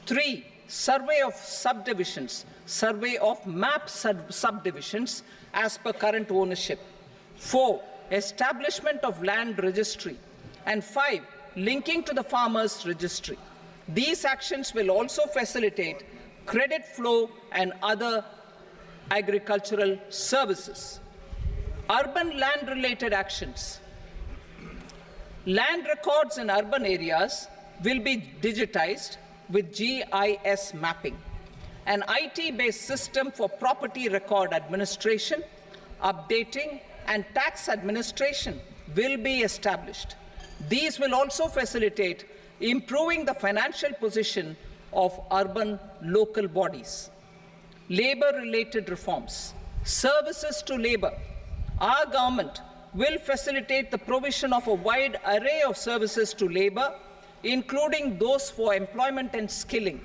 3. Survey of subdivisions, survey of map subdivisions as per current ownership. 4. Establishment of land registry. And 5. Linking to the farmers registry. These actions will also facilitate credit flow and other agricultural services. Urban land-related actions. Land records in urban areas will be digitized with GIS mapping. An IT-based system for property record administration, updating, and tax administration will be established. These will also facilitate improving the financial position of urban local bodies. Labor-related reforms. Services to labor. Our government will facilitate the provision of a wide array of services to labor, including those for employment and skilling.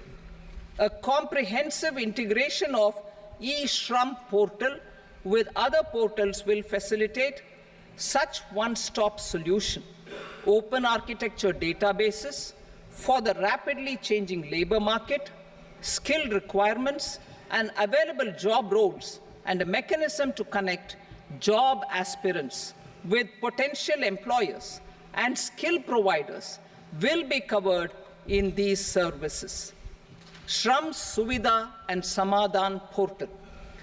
A comprehensive integration of e-Shram portal with other portals will facilitate such one-stop solution. Open architecture databases for the rapidly changing labor market, skill requirements, and available job roles, and a mechanism to connect job aspirants with potential employers and skill providers will be covered in these services. Shram Suvidha and Samadhan portal.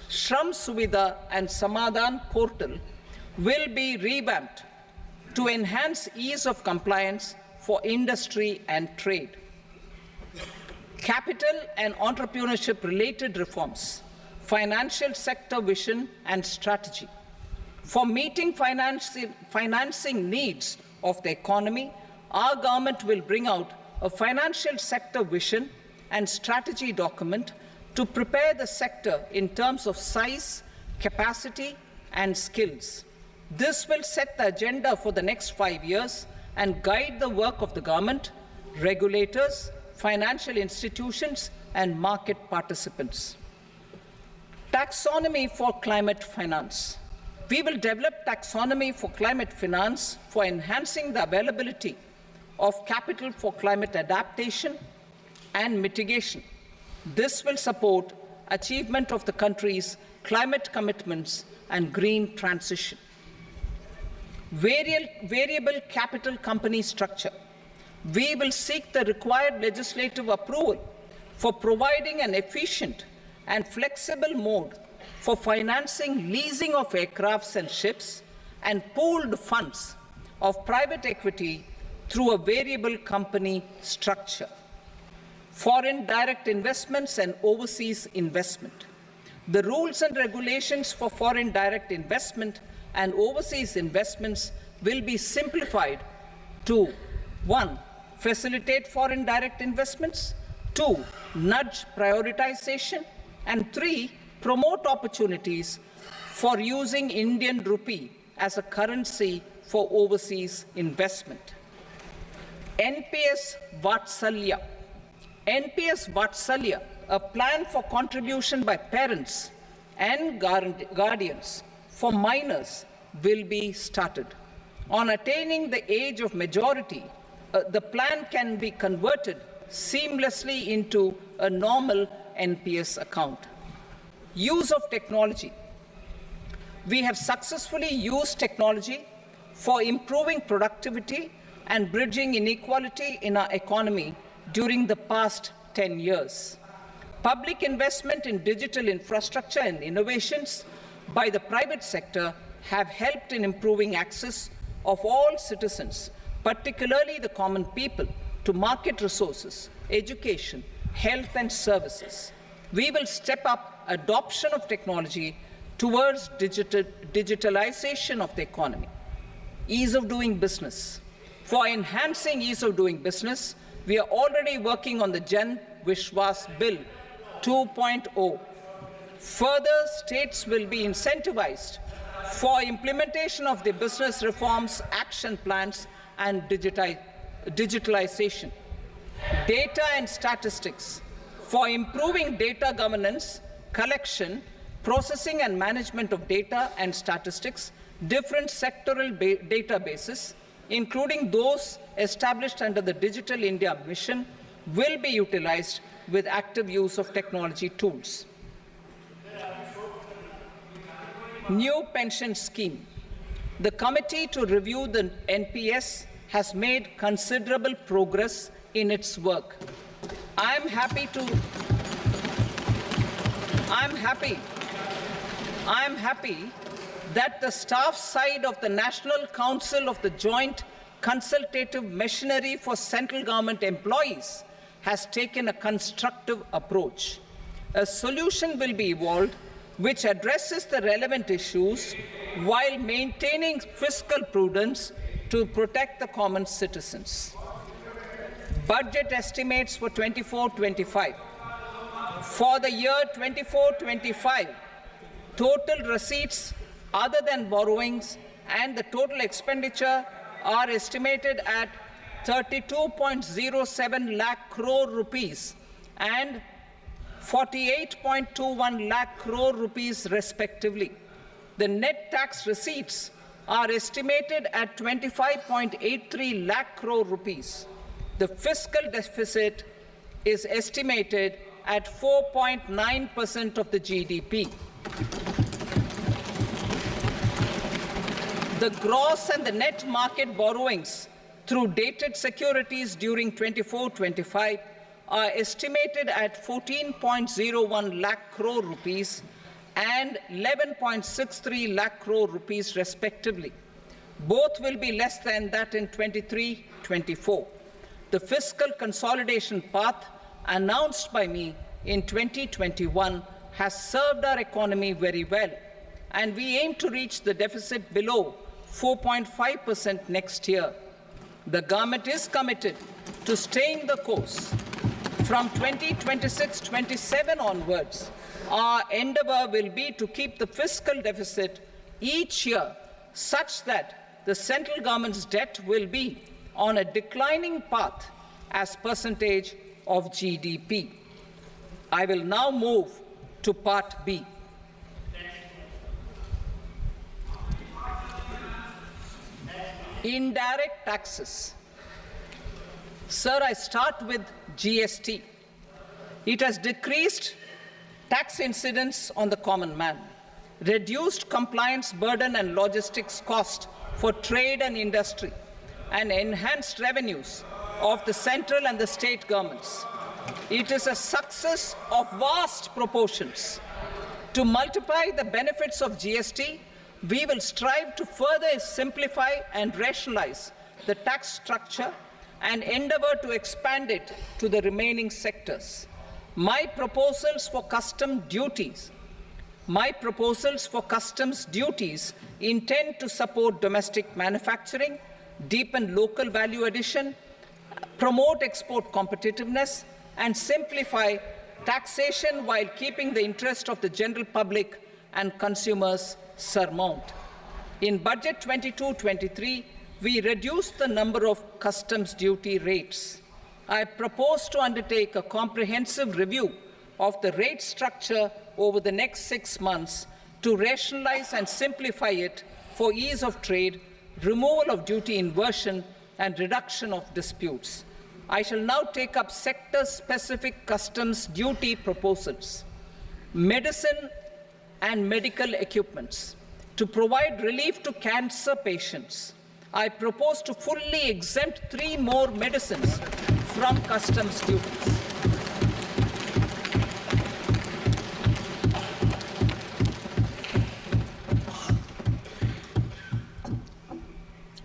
Shram Suvidha and Samadhan portal will be revamped to enhance ease of compliance for industry and trade. Capital and entrepreneurship related reforms, financial sector vision and strategy. For meeting financing needs of the economy, our government will bring out a financial sector vision and strategy document to prepare the sector in terms of size, capacity, and skills. This will set the agenda for the next 5 years and guide the work of the government, regulators, financial institutions, and market participants. Taxonomy for climate finance. We will develop taxonomy for climate finance for enhancing the availability of capital for climate adaptation and mitigation. This will support achievement of the country's climate commitments and green transition. Variable capital company structure. We will seek the required legislative approval for providing an efficient and flexible mode for financing leasing of aircrafts and ships and pooled funds of private equity through a variable company structure. Foreign direct investments and overseas investment. The rules and regulations for foreign direct investment and overseas investments will be simplified to 1. Facilitate foreign direct investments, 2. Nudge prioritization, and 3. Promote opportunities for using Indian rupee as a currency for overseas investment. NPS Vatsalya. NPS Vatsalya, a plan for contribution by parents and guardians for minors, will be started. On attaining the age of majority, the plan can be converted seamlessly into a normal NPS account. Use of technology. We have successfully used technology for improving productivity and bridging inequality in our economy during the past 10 years. Public investment in digital infrastructure and innovations by the private sector have helped in improving access of all citizens, particularly the common people, to market resources, education, health and services. We will step up adoption of technology towards digitalization of the economy. Ease of doing business. For enhancing ease of doing business, we are already working on the Jan Vishwas Bill 2.0. Further, states will be incentivized for implementation of the business reforms, action plans, and digitalization. Data and statistics for improving data governance, collection, processing and management of data and statistics, different sectoral databases, including those established under the Digital India mission, will be utilized with active use of technology tools. New pension scheme. The committee to review the NPS has made considerable progress in its work. I am happy that the staff side of the National Council of the Joint Consultative Machinery for Central Government Employees has taken a constructive approach. A solution will be evolved which addresses the relevant issues while maintaining fiscal prudence to protect the common citizens. Budget estimates for 24-25. For the year 24-25, total receipts other than borrowings and the total expenditure are estimated at 32.07 lakh crore rupees and 48.21 lakh crore rupees respectively. The net tax receipts are estimated at 25.83 lakh crore rupees. The fiscal deficit is estimated at 4.9% of the GDP. The gross and the net market borrowings through dated securities during 24-25 are estimated at 14.01 lakh crore rupees and 11.63 lakh crore rupees respectively. Both will be less than that in 23-24. The fiscal consolidation path announced by me in 2021 has served our economy very well, and we aim to reach the deficit below 4.5% next year. The government is committed to staying the course. From 2026-27 onwards, our endeavor will be to keep the fiscal deficit each year such that the central government's debt will be on a declining path as percentage of GDP. I will now move to Part B. Indirect taxes. Sir, I start with GST. It has decreased tax incidence on the common man, reduced compliance burden and logistics cost for trade and industry, and enhanced revenues of the central and the state governments. It is a success of vast proportions. To multiply the benefits of GST, we will strive to further simplify and rationalize the tax structure and endeavor to expand it to the remaining sectors. My proposals for customs duties intend to support domestic manufacturing, deepen local value addition, promote export competitiveness, and simplify taxation while keeping the interest of the general public and consumers surmount. In Budget 22-23, we reduced the number of customs duty rates. I propose to undertake a comprehensive review of the rate structure over the next 6 months to rationalize and simplify it for ease of trade, removal of duty inversion, and reduction of disputes. I shall now take up sector-specific customs duty proposals. Medicine and medical equipments. To provide relief to cancer patients, I propose to fully exempt 3 more medicines from customs duties.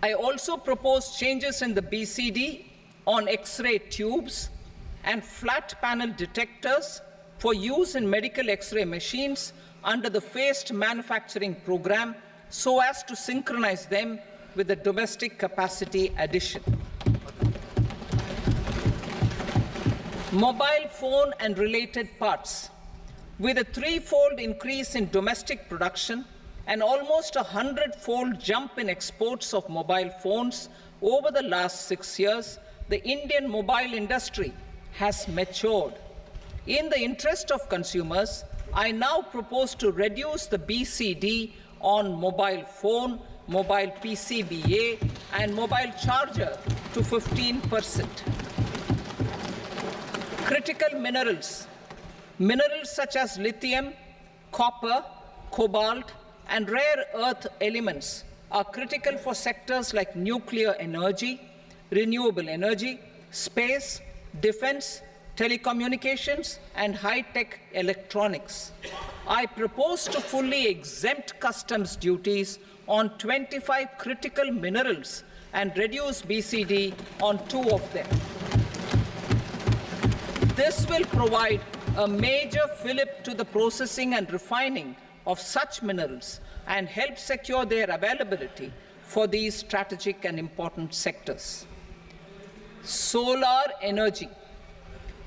I also propose changes in the BCD on X-ray tubes and flat panel detectors for use in medical X-ray machines under the phased manufacturing program so as to synchronize them with the domestic capacity addition. Mobile phone and related parts. With a 3-fold increase in domestic production an almost 100-fold jump in exports of mobile phones over the last 6 years, the Indian mobile industry has matured. In the interest of consumers, I now propose to reduce the BCD on mobile phone, mobile PCBA, and mobile charger to 15%. Critical minerals. Minerals such as lithium, copper, cobalt, and rare earth elements are critical for sectors like nuclear energy, renewable energy, space, defense, telecommunications, and high-tech electronics. I propose to fully exempt customs duties on 25 critical minerals and reduce BCD on 2 of them. This will provide a major fillip to the processing and refining of such minerals and help secure their availability for these strategic and important sectors. Solar energy.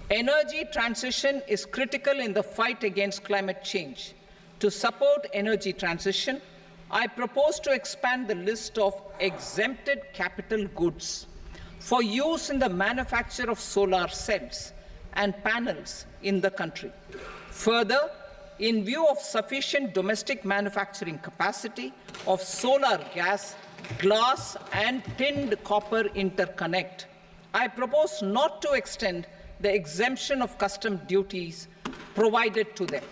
Energy transition is critical in the fight against climate change. To support energy transition, I propose to expand the list of exempted capital goods for use in the manufacture of solar cells and panels in the country. Further, in view of sufficient domestic manufacturing capacity of solar gas, glass, and tinned copper interconnect, I propose not to extend the exemption of custom duties provided to them.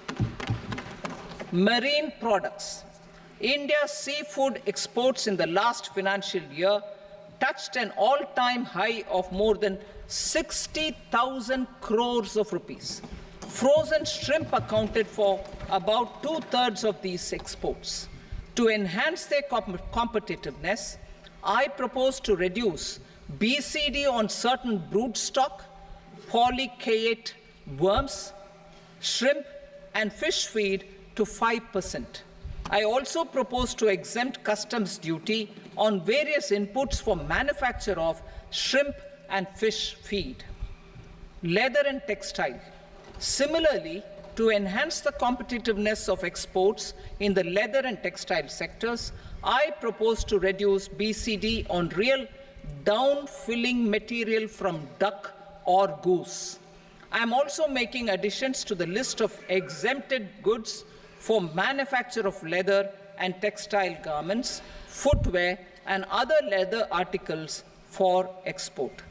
Marine products. India's seafood exports in the last financial year touched an all-time high of more than 60,000 crores of rupees. Frozen shrimp accounted for about 2/3 of these exports. To enhance their competitiveness, I propose to reduce BCD on certain broodstock, polychaete worms, shrimp, and fish feed to 5%. I also propose to exempt customs duty on various inputs for manufacture of shrimp and fish feed. Leather and textile. Similarly, to enhance the competitiveness of exports in the leather and textile sectors, I propose to reduce BCD on real down-filling material from duck or goose. I am also making additions to the list of exempted goods for manufacture of leather and textile garments, footwear, and other leather articles for export.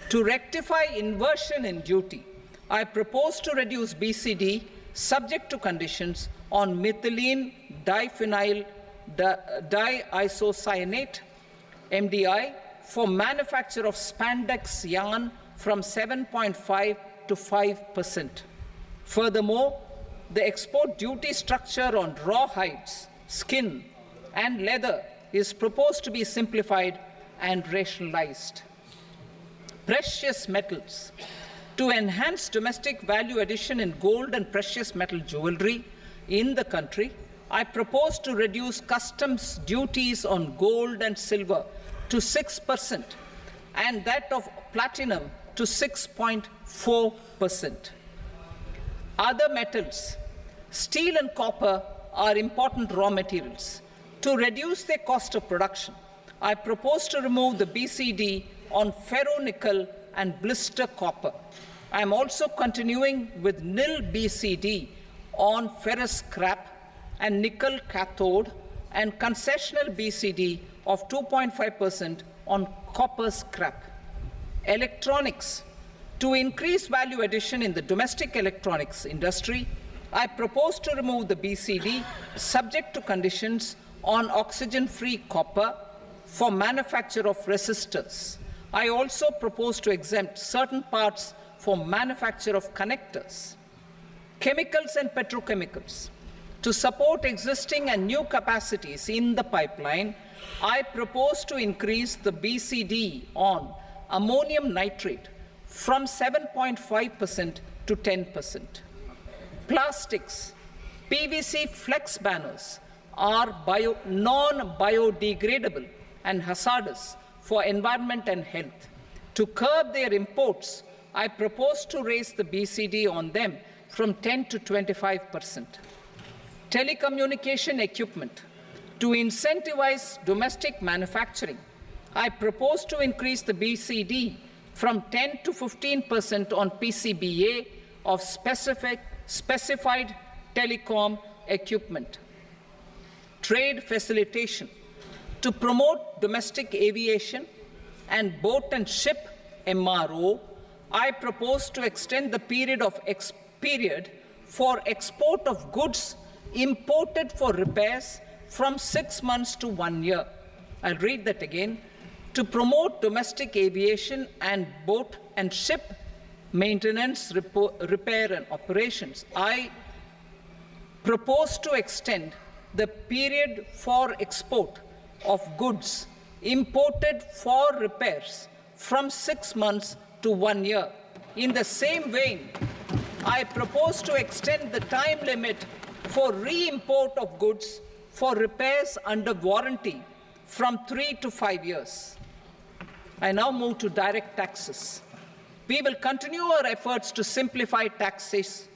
To rectify inversion in duty, I propose to reduce BCD subject to conditions on methylene diphenyl diisocyanate, MDI, for manufacture of spandex yarn from 7.5 to 5%. Furthermore, the export duty structure on raw hides, skin, and leather is proposed to be simplified and rationalized. Precious metals. To enhance domestic value addition in gold and precious metal jewelry in the country, I propose to reduce customs duties on gold and silver to 6% and that of platinum to 6.4%. Other metals. Steel and copper are important raw materials. To reduce their cost of production, I propose to remove the BCD on ferronickel and blister copper. I am also continuing with nil BCD on ferrous scrap and nickel cathode and concessional BCD of 2.5% on copper scrap. Electronics. To increase value addition in the domestic electronics industry, I propose to remove the BCD subject to conditions on oxygen-free copper for manufacture of resistors. I also propose to exempt certain parts for manufacture of connectors. Chemicals and petrochemicals. To support existing and new capacities in the pipeline, I propose to increase the BCD on ammonium nitrate from 7.5% to 10%. Plastics. PVC flex banners are non-biodegradable and hazardous for environment and health. To curb their imports, I propose to raise the BCD on them from 10 to 25%. Telecommunication equipment. To incentivize domestic manufacturing, I propose to increase the BCD from 10 to 15% on PCBA of specified telecom equipment. Trade facilitation. To promote domestic aviation and boat and ship MRO, I propose to extend the period for export of goods imported for repairs from 6 months to 1 year. I'll read that again. To promote domestic aviation and boat and ship maintenance, repair and operations, I propose to extend the period for export of goods imported for repairs from 6 months to 1 year. In the same vein, I propose to extend the time limit for re-import of goods for repairs under warranty from 3 to 5 years. I now move to direct taxes. We will continue our efforts to simplify taxes,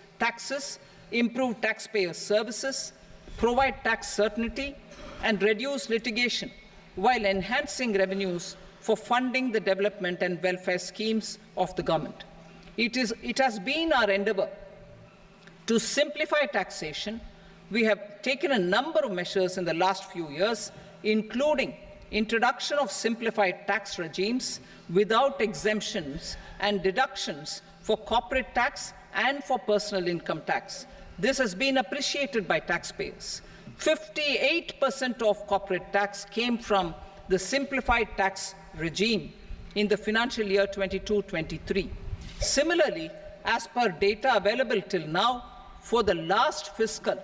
improve taxpayer services, provide tax certainty, and reduce litigation while enhancing revenues for funding the development and welfare schemes of the government. It has been our endeavor to simplify taxation. We have taken a number of measures in the last few years, including introduction of simplified tax regimes without exemptions and deductions for corporate tax and for personal income tax. This has been appreciated by taxpayers. 58% of corporate tax came from the simplified tax regime in the financial year 22-23. Similarly, as per data available till now, for the last fiscal,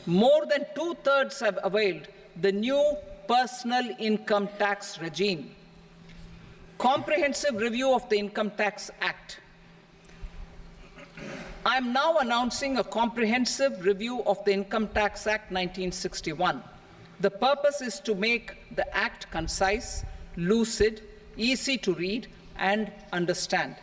more than 2/3 have availed the new personal income tax regime. Comprehensive review of the Income Tax Act. I am now announcing a comprehensive review of the Income Tax Act 1961. The purpose is to make the Act concise, lucid, easy to read and understand.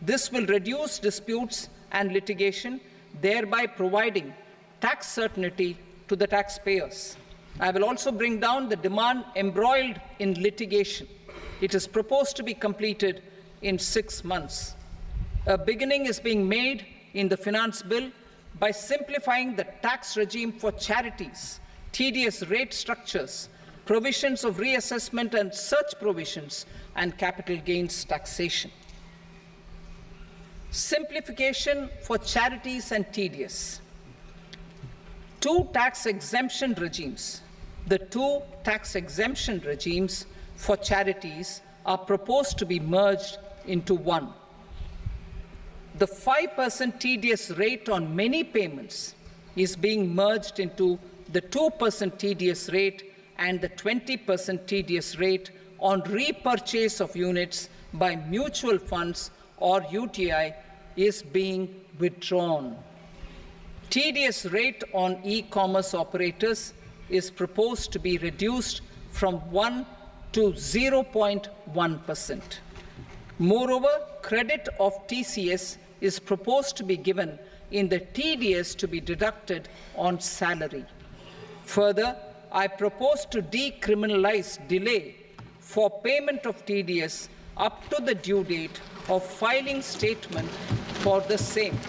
This will reduce disputes and litigation, thereby providing tax certainty to the taxpayers. I will also bring down the demand embroiled in litigation. It is proposed to be completed in 6 months. A beginning is being made in the Finance Bill by simplifying the tax regime for charities, tedious rate structures, provisions of reassessment and such provisions, and capital gains taxation. Simplification for charities and tedious. Two tax exemption regimes. The two tax exemption regimes for charities are proposed to be merged into one. The 5% tedious rate on many payments is being merged into the 2% tedious rate, and the 20% tedious rate on repurchase of units by mutual funds or UTI is being withdrawn. Tedious rate on e-commerce operators is proposed to be reduced from 1 to 0.1%. Moreover, credit of TCS is proposed to be given in the TDS to be deducted on salary. Further, I propose to decriminalize delay for payment of TDS up to the due date of filing statement for the same.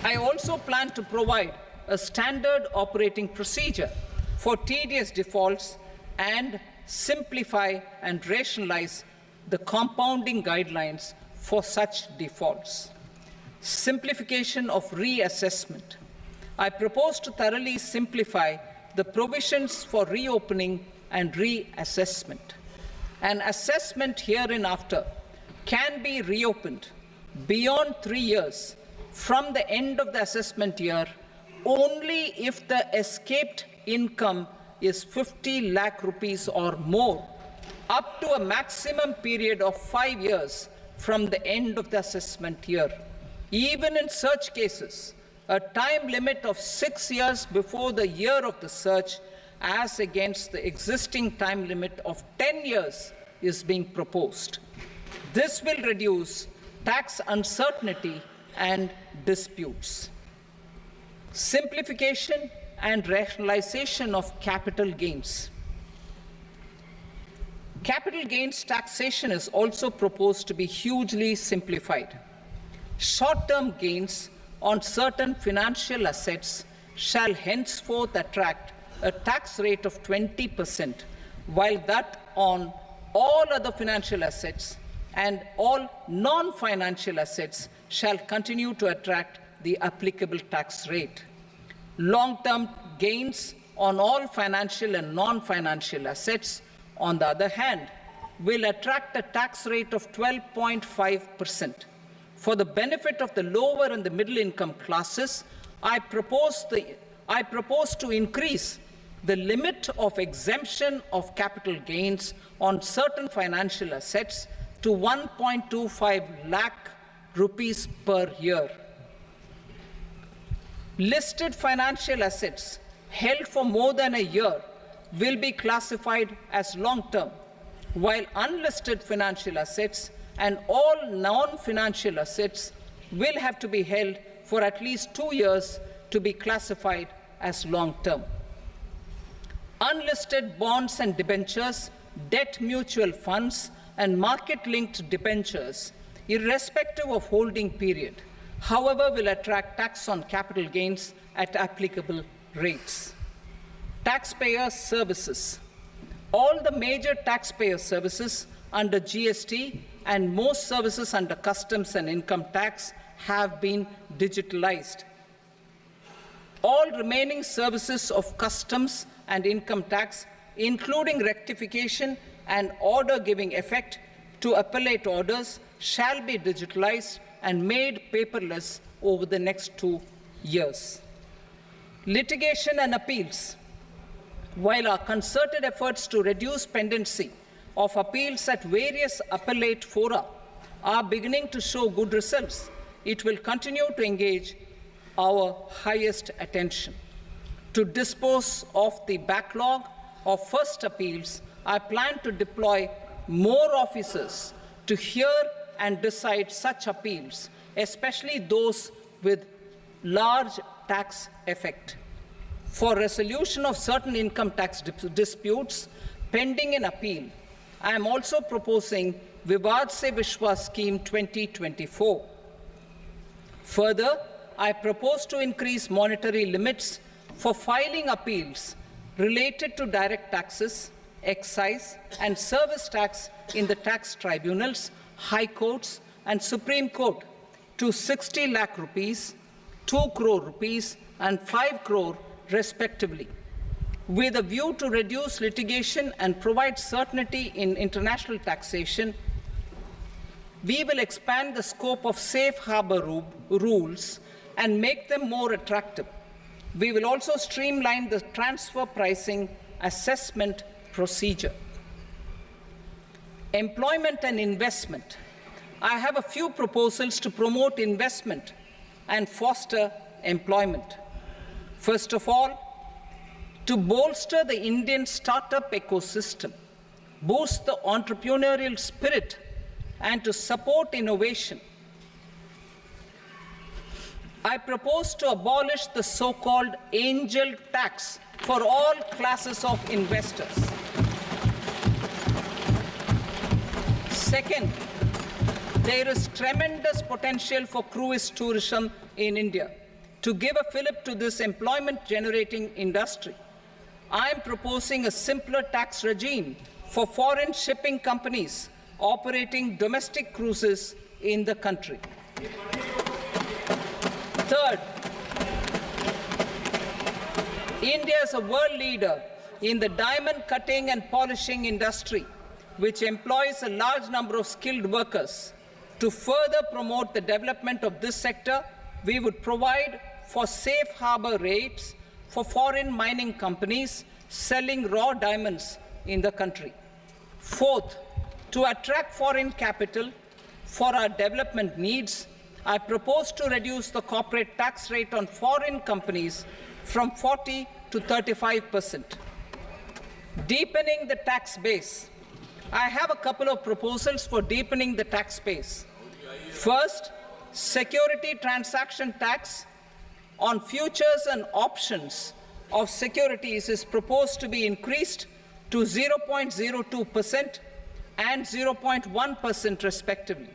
I also plan to provide a standard operating procedure for TDS defaults and simplify and rationalize the compounding guidelines for such defaults. Simplification of reassessment. I propose to thoroughly simplify the provisions for reopening and reassessment. An assessment hereinafter can be reopened beyond 3 years from the end of the assessment year only if the escaped income is 50 lakh rupees or more, up to a maximum period of 5 years from the end of the assessment year. Even in such cases, a time limit of 6 years before the year of the search, as against the existing time limit of 10 years, is being proposed. This will reduce tax uncertainty and disputes. Simplification and rationalization of capital gains. Capital gains taxation is also proposed to be hugely simplified. Short-term gains on certain financial assets shall henceforth attract a tax rate of 20%, while that on all other financial assets and all non-financial assets shall continue to attract the applicable tax rate. Long-term gains on all financial and non-financial assets, on the other hand, will attract a tax rate of 12.5%. For the benefit of the lower and the middle income classes, I propose to increase the limit of exemption of capital gains on certain financial assets to 1.25 lakh rupees per year. Listed financial assets held for more than a year will be classified as long-term, while unlisted financial assets and all non-financial assets will have to be held for at least 2 years to be classified as long-term. Unlisted bonds and debentures, debt mutual funds, and market-linked debentures, irrespective of holding period, however, will attract tax on capital gains at applicable rates. Taxpayer services. All the major taxpayer services under GST and most services under customs and income tax have been digitalized. All remaining services of customs and income tax, including rectification and order giving effect to appellate orders, shall be digitalized and made paperless over the next 2 years. Litigation and appeals. While our concerted efforts to reduce pendency of appeals at various appellate fora are beginning to show good results, it will continue to engage our highest attention. To dispose of the backlog of first appeals, I plan to deploy more officers to hear and decide such appeals, especially those with large tax effect. For resolution of certain income tax disputes pending an appeal, I am also proposing Vivad Se Vishwas Scheme 2024. Further, I propose to increase monetary limits for filing appeals related to direct taxes, excise, and service tax in the tax tribunals, high courts, and Supreme Court to 60 lakh rupees, 2 crore rupees, and 5 crore respectively. With a view to reduce litigation and provide certainty in international taxation, we will expand the scope of safe harbor rules and make them more attractive. We will also streamline the transfer pricing assessment procedure. Employment and investment. I have a few proposals to promote investment and foster employment. First of all, to bolster the Indian startup ecosystem, boost the entrepreneurial spirit, and to support innovation, I propose to abolish the so-called angel tax for all classes of investors. Second, there is tremendous potential for cruise tourism in India. To give a fillip to this employment-generating industry, I am proposing a simpler tax regime for foreign shipping companies operating domestic cruises in the country. Third, India is a world leader in the diamond cutting and polishing industry, which employs a large number of skilled workers. To further promote the development of this sector, we would provide for safe harbor rates for foreign mining companies selling raw diamonds in the country. Fourth, to attract foreign capital for our development needs, I propose to reduce the corporate tax rate on foreign companies from 40 to 35%. Deepening the tax base. I have a couple of proposals for deepening the tax base. First, security transaction tax on futures and options of securities is proposed to be increased to 0.02% and 0.1% respectively.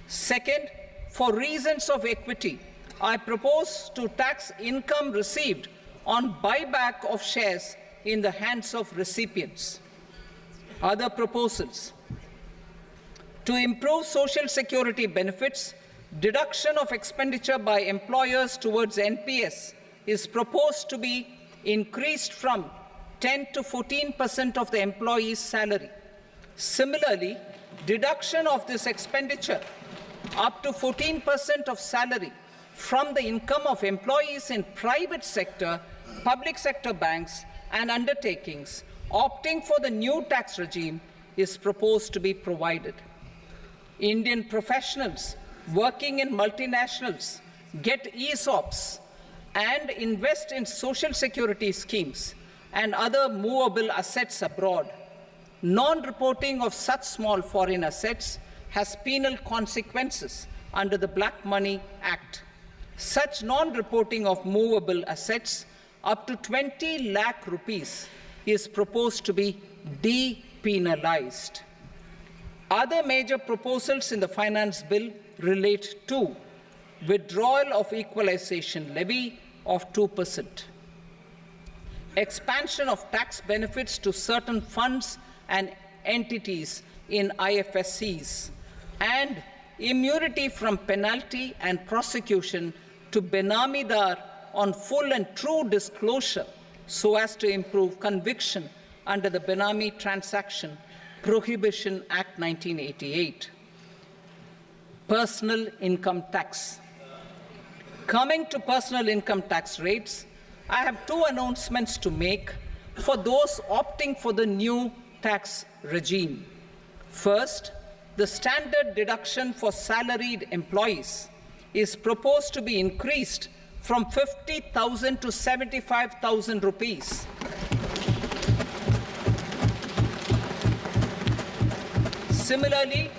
Second, for reasons of equity, I propose to tax income received on buyback of shares in the hands of recipients. Other proposals: to improve social security benefits, deduction of expenditure by employers towards NPS is proposed to be increased from 10 to 14% of the employee's salary. Similarly, deduction of this expenditure up to 14% of salary from the income of employees in private sector, public sector banks and undertakings opting for the new tax regime is proposed to be provided. Indian professionals working in multinationals get ESOPs and invest in social security schemes and other movable assets abroad. Non-reporting of such small foreign assets has penal consequences under the Black Money Act. Such non-reporting of movable assets up to 20 lakh rupees is proposed to be depenalized. Other major proposals in the finance bill relate to withdrawal of equalization levy of 2%, expansion of tax benefits to certain funds and entities in IFSCs, and immunity from penalty and prosecution to Benamidar on full and true disclosure so as to improve conviction under the Benami Transaction Prohibition Act 1988. Personal income tax. Coming to personal income tax rates, I have two announcements to make for those opting for the new tax regime. First, the standard deduction for salaried employees is proposed to be increased from 50,000 to 75,000 rupees. Similarly,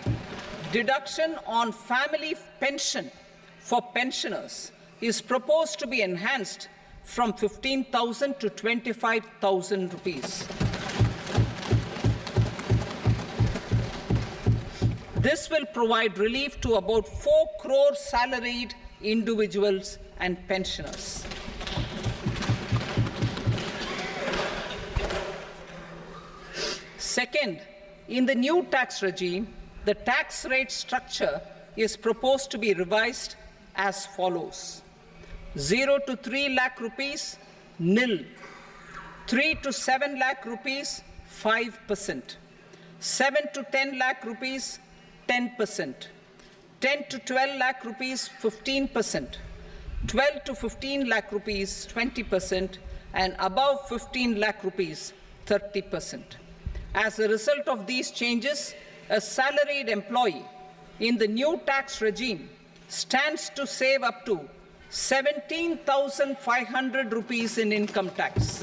deduction on family pension for pensioners is proposed to be enhanced from 15,000 to 25,000 rupees. This will provide relief to about 4 crore salaried individuals and pensioners. Second, in the new tax regime, the tax rate structure is proposed to be revised as follows: 0 to 3 lakh rupees, nil; 3 to 7 lakh rupees, 5%; 7 to 10 lakh rupees, 10%; 10 to 12 lakh rupees, 15%; 12 to 15 lakh rupees, 20%; and above 15 lakh rupees, 30%. As a result of these changes, a salaried employee in the new tax regime stands to save up to 17,500 rupees in income tax.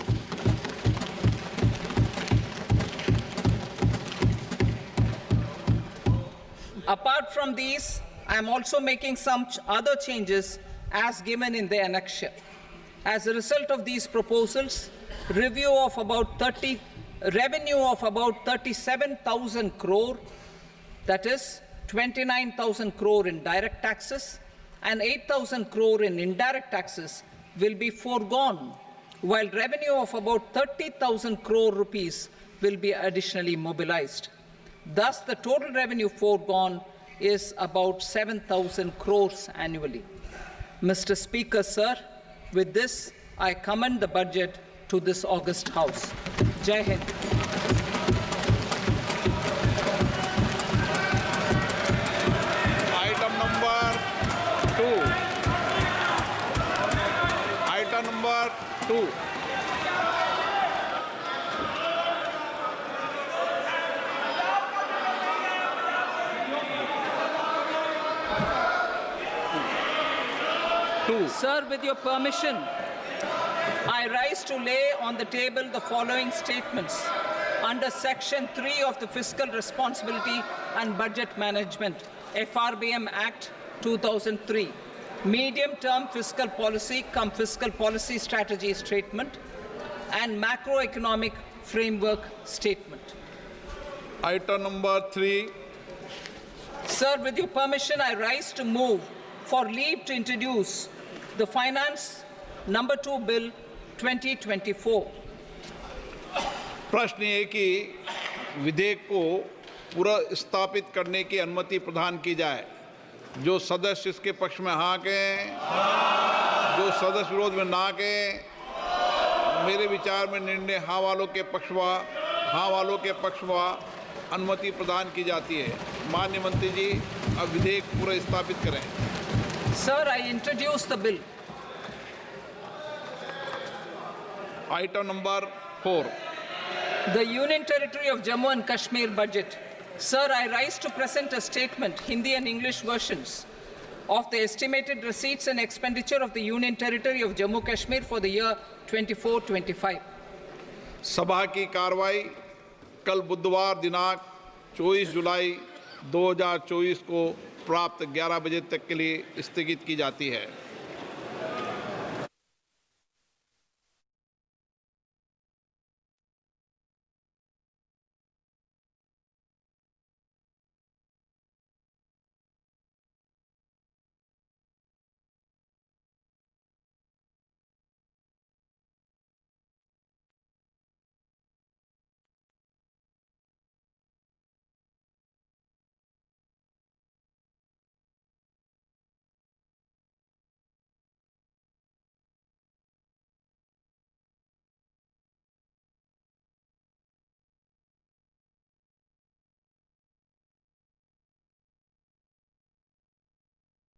Apart from these, I am also making some other changes as given in the annexure. As a result of these proposals, revenue of about 37,000 crore, that is 29,000 crore in direct taxes and 8,000 crore in indirect taxes, will be foregone, while revenue of about 30,000 crore rupees will be additionally mobilized. Thus, the total revenue foregone is about 7,000 crores annually. Mr. Speaker, sir, with this, I commend the budget to this august House. Jai Hind. Item number 2. Item number 2. Sir, with your permission, I rise to lay on the table the following statements under Section 3 of the Fiscal Responsibility and Budget Management, FRBM Act 2003, Medium-Term Fiscal Policy cum Fiscal Policy Strategy Statement. and macroeconomic framework statement. Item number 3. Sir, with your permission, I rise to move for leave to introduce the Finance Number 2 Bill 2024. प्रश्न ये कि विधेयक को पुनर्स्थापित करने की अनुमति प्रदान की जाए। जो सदस्य इसके पक्ष में हाँ कहें, जो सदस्य विरोध में ना कहें। मेरे विचार में निर्णय हाँ वालों के पक्ष में अनुमति प्रदान की जाती है। माननीय मंत्री जी, अब विधेयक पुनर्स्थापित करें। Sir, I introduce the bill. Item number 4. The Union Territory of Jammu and Kashmir budget. Sir, I rise to present a statement, Hindi and English versions, of the estimated receipts and expenditure of the Union Territory of Jammu Kashmir for the year 24-25. सभा की कार्रवाई कल बुधवार दिनांक 24 जुलाई 2024 को प्राप्त 11 बजे तक के लिए स्थगित की जाती है।